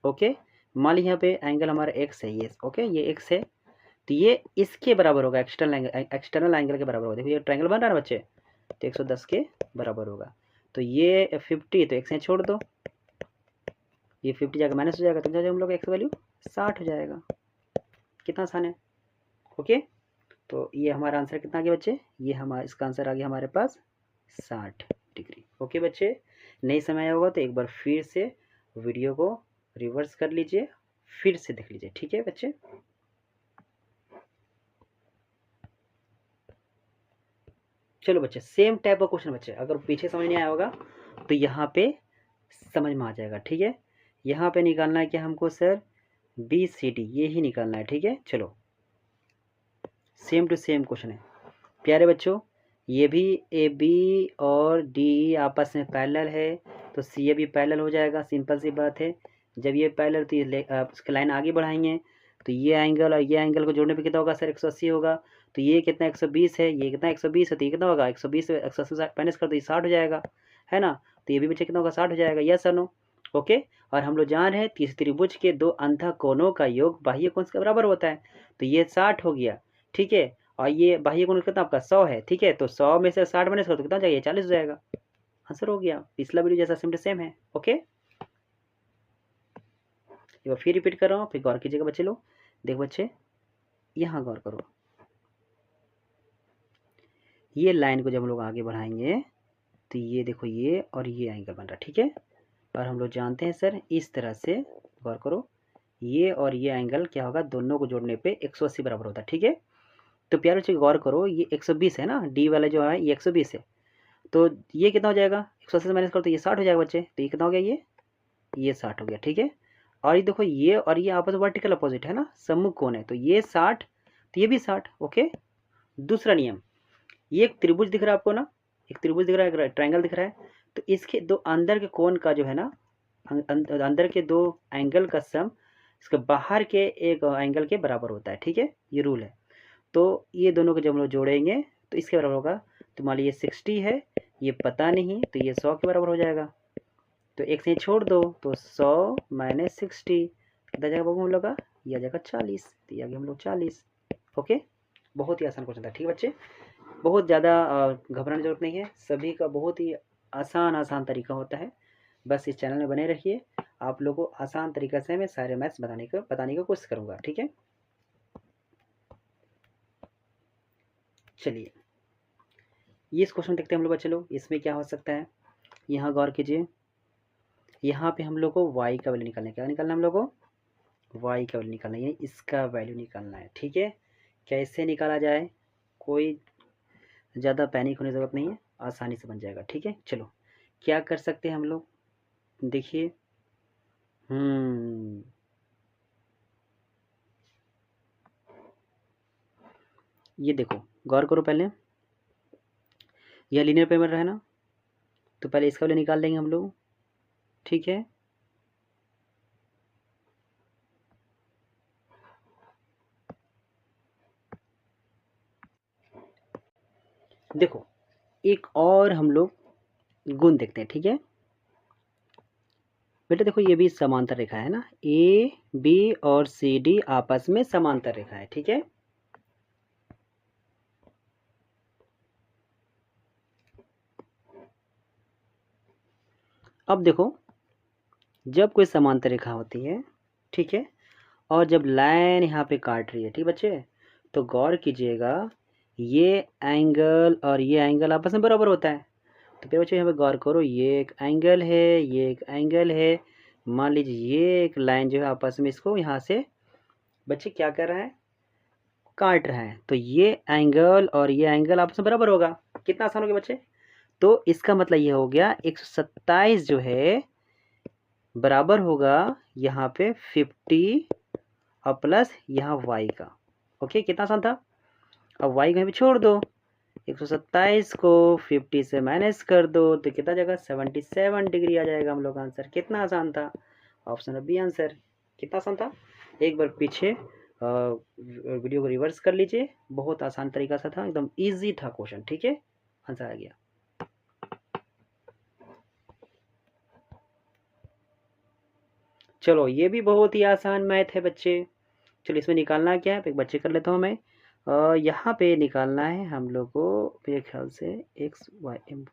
Speaker 1: ओके, मान लीजिए यहाँ पे एंगल हमारा एक्स है, ये ओके, ये एक्स है, तो ये इसके बराबर होगा, एक्सटर्नल एंगल के बराबर होगा। देखो ये ट्रायंगल बन रहा है ना बच्चे, तो 110 के बराबर होगा। तो ये 50 तो एक्स यहाँ छोड़ दो, ये 50 जाकर माइनस हो जाएगा, तो हम लोग एक्स वैल्यू 60 हो जाएगा। कितना आसान है। ओके, तो ये हमारा आंसर कितना आ गया बच्चे, ये हमारा इसका आंसर आ गया हमारे पास 60 डिग्री। ओके बच्चे, नहीं समय आया होगा तो एक बार फिर से वीडियो को रिवर्स कर लीजिए, फिर से देख लीजिए, ठीक है बच्चे। चलो बच्चे, सेम टाइप का क्वेश्चन बच्चे, अगर पीछे समझ नहीं आया होगा तो यहाँ पे समझ में आ जाएगा, ठीक है। यहाँ पे निकालना है क्या हमको सर, बी सी डी, ये ही निकालना है, ठीक है। चलो सेम टू सेम क्वेश्चन है प्यारे बच्चों, ये भी ए बी और डी आपस में पैरेलल है तो सी ए भी पैरेलल हो जाएगा, सिंपल सी बात है। जब ये पैरेलल तो ये उसकी लाइन आगे बढ़ाएंगे तो ये एंगल और ये एंगल को जोड़ने पे कितना होगा सर, 180 होगा। तो ये कितना 120 है, ये कितना 120 है, तो ये कितना होगा 120 से 180 माइनस कर दो, ये 60 हो जाएगा, है ना। तो ये भी बच्चे कितना होगा, 60 हो जाएगा। यस और नो। ओके, और हम लोग जान रहे हैं त्रिभुज के दो अंतः कोणों का योग बाह्य कोण के बराबर होता है, तो ये 60 हो गया, ठीक है। और ये बाह्य कोण कितना आपका 100 है, ठीक है। तो 100 में से 60 माइनस करो तो कितना चाहिए, 40 हो जाएगा। आंसर हो गया, पिछला वीडियो जैसा सेम टू सेम है। ओके, एक बार फिर रिपीट कर रहा हूँ, फिर गौर कीजिएगा बच्चे लोग। देखो बच्चे, यहाँ गौर करो, ये लाइन को जब हम लोग आगे बढ़ाएंगे तो ये देखो ये और ये एंगल बन रहा है, ठीक है। और हम लोग जानते हैं सर इस तरह से, गौर करो, ये और ये एंगल क्या होगा, दोनों को जोड़ने पे 180 बराबर होता है, ठीक है। तो प्यारे बच्चे गौर करो, ये 120 है ना, डी वाला जो है ये 120 है, तो ये कितना हो जाएगा, 180 से माइनस करो तो ये 60 हो जाएगा बच्चे। तो ये कितना हो गया, ये 60 हो गया, ठीक है। और ये देखो ये और ये आपस में वर्टिकल अपोजिट है ना, सम्मुख कोण है, तो ये 60 तो ये भी 60। ओके, दूसरा नियम, ये एक त्रिभुज दिख रहा है आपको ना, एक त्रिभुज दिख रहा है, एक ट्रायंगल दिख रहा है, तो इसके दो अंदर के कोण का जो है ना, अंदर के दो एंगल का सम इसके बाहर के एक एंगल के बराबर होता है, ठीक है, ये रूल है। तो ये दोनों को जब हम लोग जोड़ेंगे तो इसके बराबर होगा, तो मान लीजिए 60 है, ये पता नहीं, तो ये 100 के बराबर हो जाएगा। तो एक से छोड़ दो तो 100 माइनस 60 कितना जाएगा बाबू हम लोग का, ये आ जाएगा 40, तो ये आ गया हम लोग 40। ओके, बहुत ही आसान क्वेश्चन था, ठीक है बच्चे। बहुत ज़्यादा घबराने की ज़रूरत नहीं है, सभी का बहुत ही आसान तरीका होता है। बस इस चैनल में बने रहिए, आप लोगों को आसान तरीक़े से मैं सारे मैथ्स बताने की कोशिश करूँगा, ठीक है। चलिए ये इस क्वेश्चन देखते हैं हम लोग बच्चे लोग, इसमें क्या हो सकता है। यहाँ गौर कीजिए, यहाँ पे हम लोग को y का वैल्यू निकालना है। क्या निकालना है हम लोग को? y का वैल्यू निकालना है, इसका वैल्यू निकालना है, ठीक है। कैसे निकाला जाए, कोई ज़्यादा पैनिक होने की ज़रूरत नहीं है, आसानी से बन जाएगा, ठीक है। चलो क्या कर सकते हैं हम लोग, देखिए ये देखो गौर करो, पहले यह लीनियर पैरामीटर है ना, तो पहले इसका वैल्यू निकाल लेंगे हम लोग, ठीक है। देखो एक और हम लोग गुण देखते हैं, ठीक है बेटा। देखो ये भी समांतर रेखा है ना, ए बी और सी डी आपस में समांतर रेखा है, ठीक है। अब देखो जब कोई समांतर रेखा होती है, ठीक है, और जब लाइन यहाँ पे काट रही है, ठीक बच्चे, तो गौर कीजिएगा ये एंगल और ये एंगल आपस में बराबर होता है। तो फिर बच्चे यहाँ पे गौर करो, ये एक एंगल है, ये एक एंगल है। मान लीजिए ये एक लाइन जो है आपस में इसको यहाँ से बच्चे क्या कर रहा है, काट रहा है। तो ये एंगल और ये एंगल आपस में बराबर होगा। कितना आसान हो गया बच्चे। तो इसका मतलब ये हो गया 127 जो है बराबर होगा यहाँ पे 50 और प्लस यहाँ y का। ओके, कितना आसान था। अब y को यहाँ पे छोड़ दो, 127 को 50 से माइनस कर दो तो कितना जाएगा, 77 डिग्री आ जाएगा हम लोग का आंसर। कितना आसान था, ऑप्शन बी आंसर। कितना आसान था, एक बार पीछे वीडियो को रिवर्स कर लीजिए, बहुत आसान तरीका से था, एकदम इजी था क्वेश्चन, ठीक है, आंसर आ गया। चलो ये भी बहुत ही आसान मैथ है बच्चे। चलो इसमें निकालना क्या है, एक बच्चे कर लेता हूँ मैं। यहाँ पे निकालना है हम लोग को मेरे ख्याल से एक्स वाई एम,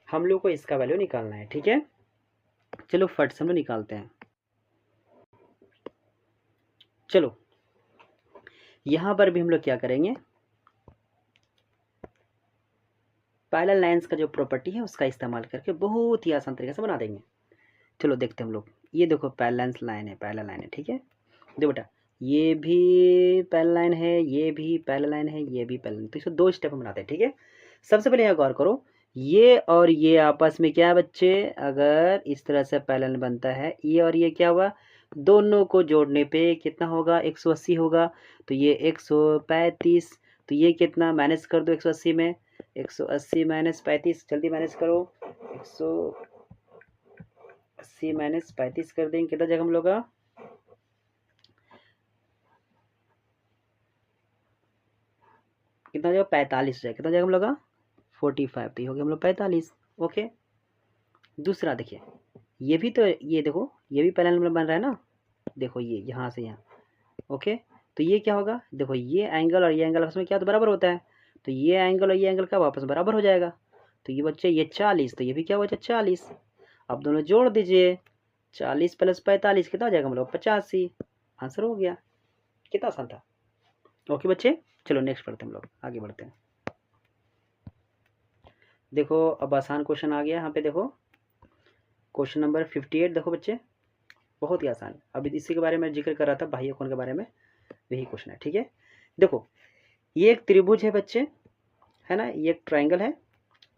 Speaker 1: हम लोग को इसका वैल्यू निकालना है, ठीक है। चलो फट से हम लोग निकालते हैं। चलो यहाँ पर भी हम लोग क्या करेंगे, पैरेलल लाइंस का जो प्रॉपर्टी है उसका इस्तेमाल करके बहुत ही आसान तरीके से बना देंगे। चलो देखते हैं हम लोग। ये देखो पैरेलल लाइन है, पैरेलल लाइन है, ठीक है। देखो बेटा ये भी पैरेलल लाइन है, ये भी पैरेलल लाइन है, ये भी पैरेलल, तो इसको दो स्टेप में बनाते हैं, ठीक है। सबसे पहले यहाँ गौर करो, ये और ये आपस में क्या है बच्चे, अगर इस तरह से पैरेलल बनता है, ये और ये क्या हुआ, दोनों को जोड़ने पे कितना होगा, 180 होगा। तो ये 135, तो ये कितना, माइनस कर दो 180 में, 180 माइनस 35, जल्दी माइनस करो, 180 माइनस 35 कर देंगे, कितना जगह हम लोग का, कितना जगह 45 जाएगा, कितना जगह हम लोग का 45, तो ये हो गया हम लोग 45। ओके, दूसरा देखिए, ये भी तो, ये देखो ये भी पैरेलल बन रहा है ना, देखो ये यहाँ से यहाँ। ओके, तो ये क्या होगा, देखो ये एंगल और ये एंगल आपस में क्या तो बराबर होता है, तो ये एंगल और ये एंगल का वापस बराबर हो जाएगा। तो ये बच्चे ये 40, तो ये भी क्या हो जाए 40। अब दोनों जोड़ दीजिए, 40 प्लस 45 कितना हो जाएगा हम लोग 85। आंसर हो गया। कितना आसान था। ओके बच्चे, चलो नेक्स्ट पढ़ते हैं, हम लोग आगे बढ़ते हैं। देखो अब आसान क्वेश्चन आ गया यहाँ पे, देखो क्वेश्चन नंबर 58। देखो बच्चे बहुत ही आसान, अभी इसी के बारे में जिक्र कर रहा था, बाह्य कोण के बारे में, यही क्वेश्चन है, ठीक है। देखो ये एक त्रिभुज है बच्चे, है ना, ये एक ट्रायंगल है,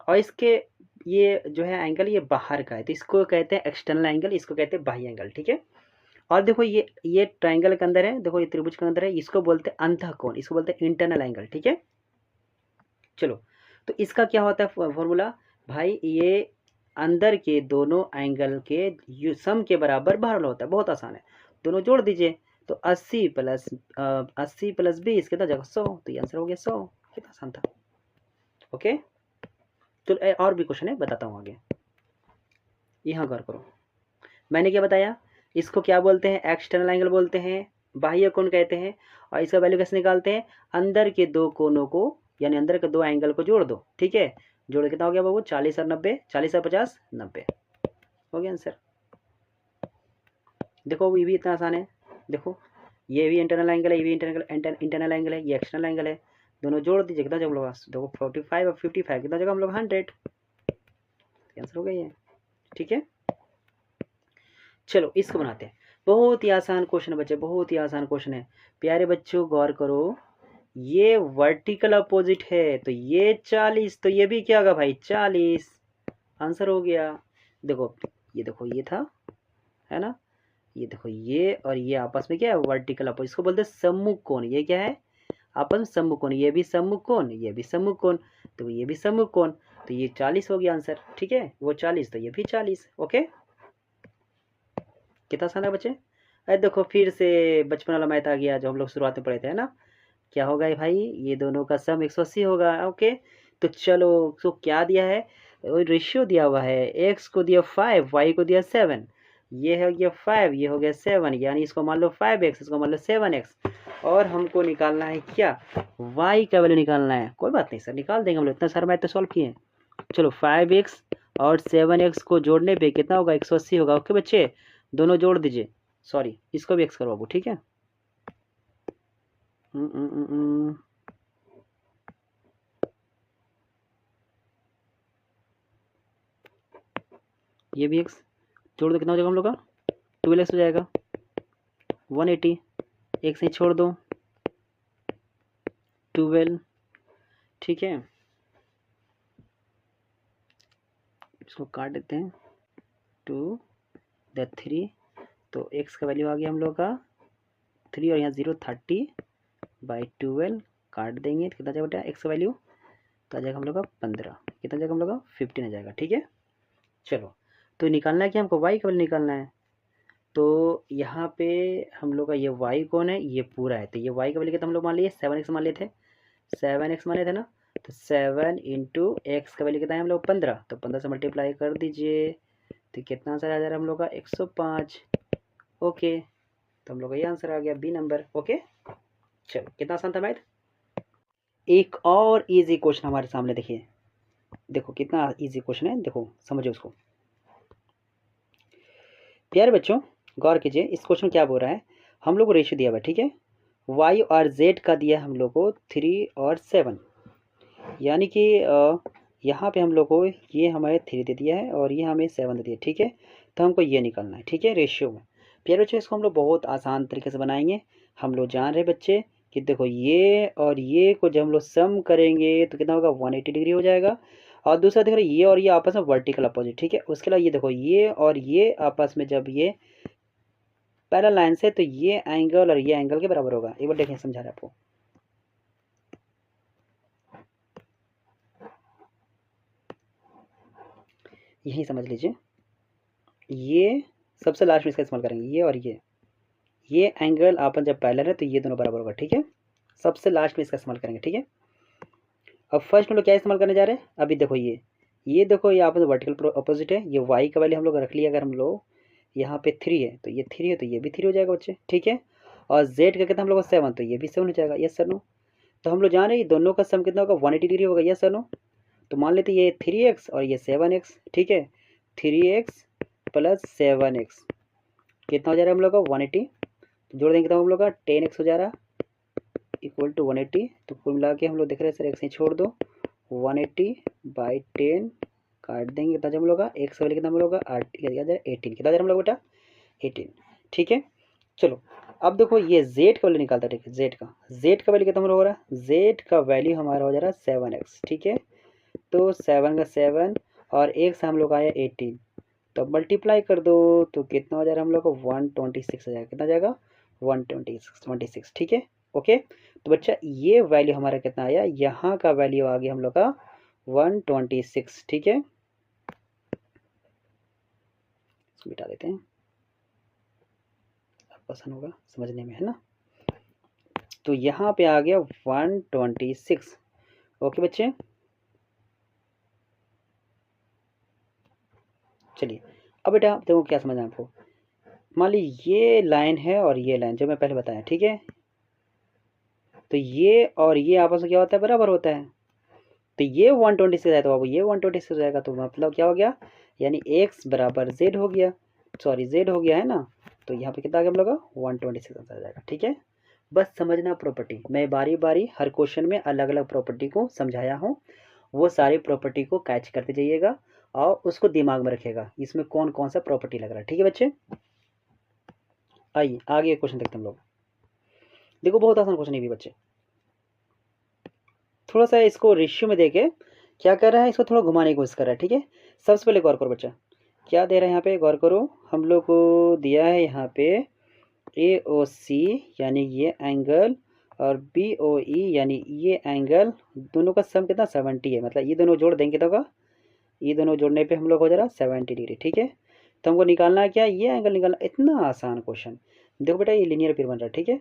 Speaker 1: और इसके ये जो है एंगल ये बाहर का है, तो इसको कहते हैं एक्सटर्नल एंगल, इसको कहते हैं बाह्य एंगल, ठीक है। और देखो ये ट्रायंगल के अंदर है, देखो ये त्रिभुज के अंदर है, इसको बोलते हैं अंतः कोण, इसको बोलते हैं इंटरनल एंगल, ठीक है। चलो तो इसका क्या होता है फॉर्मूला, भाई ये अंदर के दोनों एंगल के सम के बराबर बाहर होता है, बहुत आसान है। दोनों जोड़ दीजिए, तो 80 प्लस 20 कितना जगह 100, तो ये आंसर हो गया 100। कितना आसान था। ओके, तो और भी क्वेश्चन है, बताता हूँ आगे। यहाँ गौर करो, मैंने क्या बताया, इसको क्या बोलते हैं, एक्सटर्नल एंगल बोलते हैं, बाह्य कोण कहते हैं। और इसका वैल्यू कैसे निकालते हैं, अंदर के दो कोनों को यानी अंदर के दो एंगल को जोड़ दो, ठीक है। जोड़ कितना हो गया बाबू, 40 और 90, 40 और 50 90, हो गया आंसर। देखो ये भी इतना आसान है, देखो ये भी इंटरनल एंगल है, ये भी इंटरनल एंगल है, ये एक्सटर्नल एंगल है, दोनों जोड़ दीजिए कितना जगह हम लोग, देखो 45 और 55 कितना जगह हम लोग 100, आंसर हो गया ये, ठीक है। चलो इसको बनाते हैं, बहुत ही आसान क्वेश्चन है बच्चे, बहुत ही आसान क्वेश्चन है। प्यारे बच्चों गौर करो, ये वर्टिकल अपोजिट है तो ये 40, तो ये भी क्या होगा भाई 40, आंसर हो गया। देखो ये देखो ये था, है ना, ये देखो ये और ये आपस में क्या है, वर्टिकल अपोजिट, इसको बोलते हैं सम्मुख कोण। ये क्या है, आपस में सम्मुख कोण, ये भी सम्मुख कोण, ये भी सम्मुख कोण, तो ये भी सम्मुख कोण, तो ये 40 हो गया आंसर, ठीक है। वो 40 तो ये भी 40, ओके। कितना आसान है बच्चे। अरे देखो फिर से बचपन वाला मैथ आ गया जो हम लोग शुरुआत में पढ़े थे, है ना। क्या होगा ये भाई, ये दोनों का सम 180 होगा, ओके। तो चलो तो क्या दिया है, रेशियो दिया हुआ है, एक्स को दिया 5, वाई को दिया 7, ये हो गया 5, ये हो गया 7, यानी इसको मान लो 5x, इसको मान लो 7x, और हमको निकालना है क्या, y का वैल्यू निकालना है। कोई बात नहीं सर, निकाल देंगे हम लोग, इतना सारा मैथ तो सॉल्व किए हैं। चलो 5x और 7x को जोड़ने पे कितना होगा, 180 होगा, ओके बच्चे, दोनों जोड़ दीजिए, सॉरी इसको भी x करो बाबू, ठीक है। ये भी x जोड़ दो, कितना हो जाएगा हम लोग का, 12x हो जाएगा, 180, एक से छोड़ दो 12, ठीक है। इसको काट देते हैं, 2 द 3, तो x का वैल्यू आ गया हम लोग का 3 और यहाँ 0, 30/12 काट देंगे तो कितना जाएगा बेटा x का वैल्यू, तो आ जाएगा हम लोग का 15, कितना जाएगा हम लोग का 15 आ जाएगा, ठीक है। चलो तो निकालना है कि हमको y का वैल्यू निकालना है, तो यहाँ पे हम लोग का ये y कौन है, ये पूरा है, तो ये y का वैल्यू कितना हम लोग मान लिए 7x मान लिए थे, 7x मान लिए थे ना, तो 7 इंटू एक्स का वैल्यू कितना है हम लोग 15, तो 15 से मल्टीप्लाई कर दीजिए, तो कितना आंसर आ जा रहा है हम लोग का 105, ओके। तो हम लोग का ये आंसर आ गया बी नंबर, ओके। चलो कितना आसान था मैथ। एक और इजी क्वेश्चन हमारे सामने देखिए, देखो कितना इजी क्वेश्चन है, देखो समझो उसको। प्यारे बच्चों गौर कीजिए, इस क्वेश्चन क्या बोल रहा है, हम लोग को रेशियो दिया हुआ है, ठीक है, y और z का दिया है हम लोग को 3 और 7, यानी कि यहाँ पे हम लोग को ये हमारे 3 दे दिया है और ये हमें 7 दे दिया, ठीक है। तो हमको ये निकालना है, ठीक है, रेशियो में। प्यारे बच्चों इसको हम लोग बहुत आसान तरीके से बनाएंगे। हम लोग जान रहे बच्चे कि देखो ये और ये को जब हम लोग सम करेंगे तो कितना होगा 180 डिग्री हो जाएगा, और दूसरा देख रहे ये और ये आपस में वर्टिकल अपोजिट, ठीक है। उसके अलावा ये देखो ये और ये आपस में जब ये पैरेलल लाइन से, तो ये एंगल और ये एंगल के बराबर होगा। एक बार देखें, समझा रहे आपको, यही समझ लीजिए, ये सबसे लास्ट में इसका इस्तेमाल करेंगे, ये और ये एंगल आपस जब पैरेलल है तो ये दोनों बराबर होगा, ठीक है। सबसे लास्ट में इसका इस्तेमाल करेंगे, ठीक है। अब फर्स्ट में लोग क्या इस्तेमाल करने जा रहे हैं, अभी देखो ये देखो ये आपस वर्टिकल अपोजिट है, ये वाई का वैल्यू हम लोग रख लिया, अगर हम लोग यहाँ पे 3 है तो ये 3 है, तो ये भी 3 हो जाएगा बच्चे, ठीक है। और जेड का कितना हम लोग 7, तो ये भी 7 हो जाएगा, यस सर नो। तो हम लोग जान रहे हैं दोनों का सम कितना होगा 180 डिग्री होगा, यस सर नो। तो मान लेते ये 3x और ये 7x, ठीक है, 3x प्लस 7x कितना हो जा रहा है हम लोग का 180, तो जोड़ देंगे कितना हम लोग का 10x हो जा रहा इक्वल टू 180, तो कुल मिला के हम लोग देख रहे हैं सर x ही छोड़ दो, 180/10 काट देंगे, कितना हम लोग का x का वैल्यू कितना हम लोग का 18, कितना हम लोग बेटा 18, ठीक है। चलो अब देखो ये z का वैल्यू निकालता है, ठीक है, z का वैल्यू कितना हो रहा है, z का वैल्यू हमारा हो जा रहा है 7x, ठीक है। तो 7 का 7 और x हम लोग आया 18, तो मल्टीप्लाई कर दो तो कितना हो जाएगा हम लोग को 126 हो जाएगा, कितना जाएगा 126, ठीक है, ओके। तो बच्चा ये वैल्यू हमारा कितना आया, यहाँ का वैल्यू आ गया हम लोग का 126, ठीक है। इसको मिटा देते हैं, आपको आसान होगा समझने में, है ना। तो यहाँ पे आ गया 126, ओके बच्चे। चलिए अब बेटा देखो क्या समझना आपको, मान ली ये लाइन है और ये लाइन जो मैं पहले बताया, ठीक है। तो ये और ये आपस में क्या होता है, बराबर होता है। तो ये 126 है तो अब ये 126 हो जाएगा। तो मतलब क्या हो गया, यानी x बराबर z हो गया, सॉरी z हो गया है ना। तो यहाँ पे कितना आ गया हम लोग का 126 आ जाएगा, ठीक है। बस समझना प्रॉपर्टी, मैं बारी बारी हर क्वेश्चन में अलग अलग प्रॉपर्टी को समझाया हूँ, वो सारी प्रॉपर्टी को कैच करते जाइएगा और उसको दिमाग में रखिएगा इसमें कौन कौन सा प्रॉपर्टी लग रहा है, ठीक है बच्चे। आइए आगे क्वेश्चन देखते हैं हम लोग। देखो बहुत आसान क्वेश्चन है भी बच्चे, थोड़ा सा इसको रेशियो में देके क्या कर रहा है, इसको थोड़ा घुमाने की कोशिश कर रहा है, ठीक है। सबसे पहले गौर करो बच्चा, क्या दे रहा है यहाँ पे, गौर करो। हम लोग को दिया है यहाँ पे ए ओ सी यानी ये एंगल और बी ओ ई यानी ये एंगल, दोनों का सम कितना 70 है। मतलब ये दोनों जोड़ देंगे तो होगा, ये दोनों जोड़ने पे हम लोग हो जा रहा 70 डिग्री, ठीक है। तो हमको निकालना है क्या, ये एंगल निकालना। इतना आसान क्वेश्चन, देखो बेटा ये लीनियर पेयर बन रहा है, ठीक है।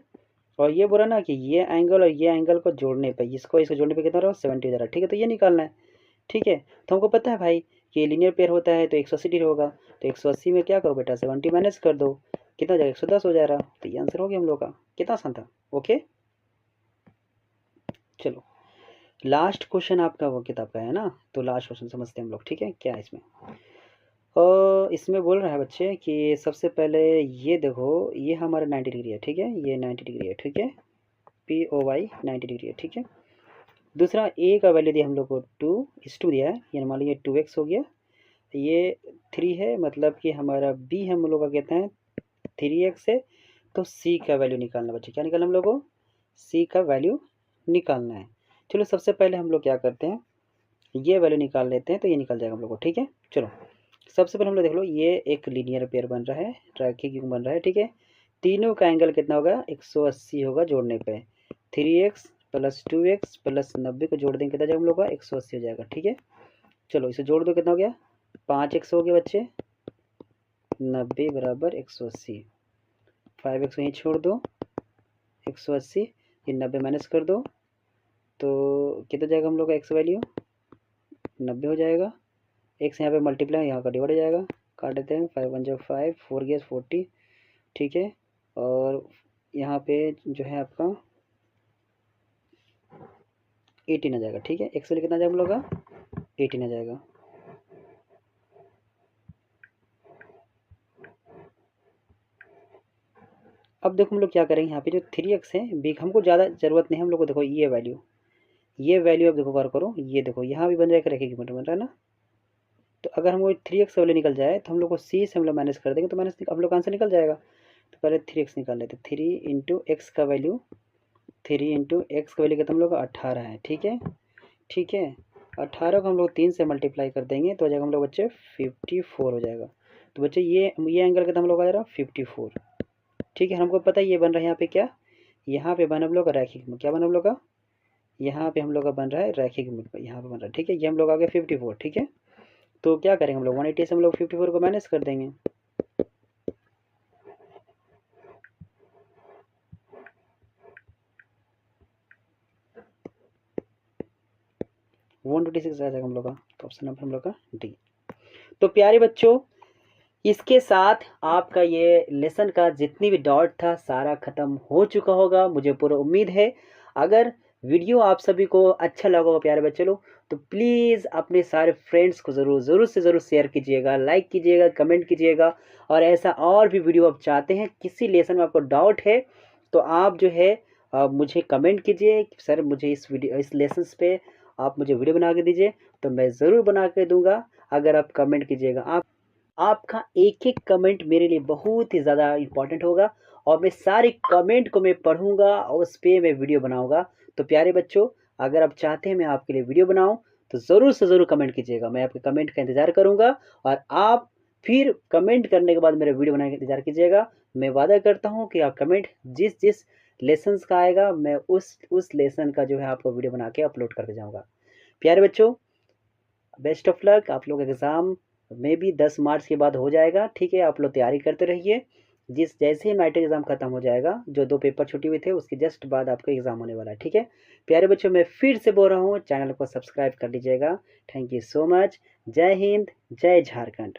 Speaker 1: और ये बोला ना कि ये एंगल और ये एंगल को जोड़ने पे, इसको इसको जोड़ने पे कितना रहा 70 हो जा रहा है, ठीक है। तो ये निकालना है, ठीक है। तो हमको पता है भाई कि लीनियर पेयर होता है तो 180 डिग्री होगा। तो 180 में क्या करो बेटा 70 माइनस कर दो, कितना जाएगा 110 हो जाएगा। तो ये आंसर हो गया हम लोग का, कितना आसान था। ओके चलो लास्ट क्वेश्चन आपका वो किताब का है ना, तो लास्ट क्वेश्चन समझते हैं हम लोग, ठीक है। क्या है इसमें, इसमें बोल रहा है बच्चे कि सबसे पहले ये देखो, ये हमारा 90 डिग्री है, ठीक है। ये 90 डिग्री है, ठीक है। पी ओ वाई 90 डिग्री है, ठीक है। दूसरा ए का वैल्यू दिया हम लोग को 2:2 दिया है, यानी मान लीजिए 2x हो गया। ये 3 है, मतलब कि हमारा बी हम लोग का कहते हैं 3x है। तो सी का वैल्यू निकालना बच्चे, क्या निकालना हम लोग को, सी का वैल्यू निकालना है। चलो सबसे पहले हम लोग क्या करते हैं, ये वैल्यू निकाल लेते हैं, तो ये निकल जाएगा हम लोग को, ठीक है। चलो सबसे पहले हम लोग देख लो, ये एक लीनियर पेयर बन रहा है, रैखिक युग्म बन रहा है, ठीक है। तीनों का एंगल कितना होगा 180 होगा जोड़ने पे। 3x प्लस 2x प्लस 90 को जोड़ देंगे कितना जाएगा हम लोग का 180 हो जाएगा, ठीक है। चलो इसे जोड़ दो, कितना हो गया 5x हो गया बच्चे, 90 बराबर 180। 5x वहीं छोड़ दो, 180 ये 90 माइनस कर दो, तो कितना जाएगा हम लोग का x वैल्यू 90 हो जाएगा। x यहाँ पे मल्टीप्लाई यहाँ का डिवाइड हो जाएगा, काट देते हैं 5 1 5 4 गया 40, ठीक है। और यहाँ पे जो है आपका 18 आ जाएगा, ठीक है। एक्स वैल्यू कितना आ जाएगा हम लोग का 18 आ जाएगा। अब देखो हम लोग क्या करेंगे, यहाँ पे जो 3x है बी हमको ज़्यादा ज़रूरत नहीं है हम लोग को। देखो ये वैल्यू अब देखो गौर करो, ये देखो यहाँ भी बन जाएगा, रेखिक बन रहा है ना। तो अगर हमको 3x वैल्यू निकल जाए तो हम लोग को सी से हम लोग माइनस कर देंगे, तो माइनस हम लोग का आंसर निकल जाएगा। तो पहले 3x निकाल लेते, 3 इंटू एक्स का वैल्यू, 3 इंटू एक्स का वैल्यू कितना हम लोग का 18 है, ठीक है। ठीक है 18 को हम लोग 3 से मल्टीप्लाई कर देंगे तो हो जाएगा हम लोग बच्चे 54 हो जाएगा। तो बच्चे ये एंगल कितना हम लोग का आ जा रहा 54, ठीक है। हमको पता है ये बन रहा है यहाँ पे क्या, यहाँ पे बना हम लोग का रैखिक में, क्या बना हम लोग का, यहाँ पे हम लोग का बन रहा है रैखिक में, यहाँ पे बन रहा है, ठीक है। ये हम लोग आ गए 54, ठीक है। तो क्या करेंगे हम लोग 180 से हम लोग 54 को माइनस कर देंगे, वन 26 आ जाएगा हम लोग का। तो ऑप्शन नंबर हम लोग का डी। तो प्यारे बच्चों इसके साथ आपका ये लेसन का जितनी भी डाउट था सारा ख़त्म हो चुका होगा, मुझे पूरा उम्मीद है। अगर वीडियो आप सभी को अच्छा लगा होगा प्यारे बच्चे लोग, तो प्लीज़ अपने सारे फ्रेंड्स को ज़रूर से ज़रूर शेयर कीजिएगा, लाइक कीजिएगा, कमेंट कीजिएगा। और ऐसा और भी वीडियो आप चाहते हैं, किसी लेसन में आपको डाउट है तो आप जो है मुझे कमेंट कीजिए, सर मुझे इस लेसन पे आप मुझे वीडियो बना के दीजिए, तो मैं ज़रूर बना के दूंगा। अगर आप कमेंट कीजिएगा, आपका एक एक कमेंट मेरे लिए बहुत ही ज़्यादा इम्पोर्टेंट होगा और मैं सारे कमेंट को मैं पढ़ूंगा और उस पर मैं वीडियो बनाऊंगा। तो प्यारे बच्चों अगर आप चाहते हैं मैं आपके लिए वीडियो बनाऊं तो ज़रूर से ज़रूर कमेंट कीजिएगा, मैं आपके कमेंट का इंतज़ार करूंगा। और आप फिर कमेंट करने के बाद मेरे वीडियो बनाने का इंतज़ार कीजिएगा। मैं वादा करता हूँ कि आप कमेंट जिस जिस लेसन्स का आएगा मैं उस लेसन का जो है आपको वीडियो बना के अपलोड करते जाऊँगा। प्यारे बच्चों बेस्ट ऑफ लक, आप लोग एग्ज़ाम में भी 10 मार्च के बाद हो जाएगा, ठीक है। आप लोग तैयारी करते रहिए, जैसे ही मैट्रिक एग्ज़ाम खत्म हो जाएगा, जो 2 पेपर छुट्टी हुए थे उसके जस्ट बाद आपका एग्ज़ाम होने वाला है, ठीक है। प्यारे बच्चों मैं फिर से बोल रहा हूँ चैनल को सब्सक्राइब कर लीजिएगा। Thank you so much. जय हिंद, जय झारखंड।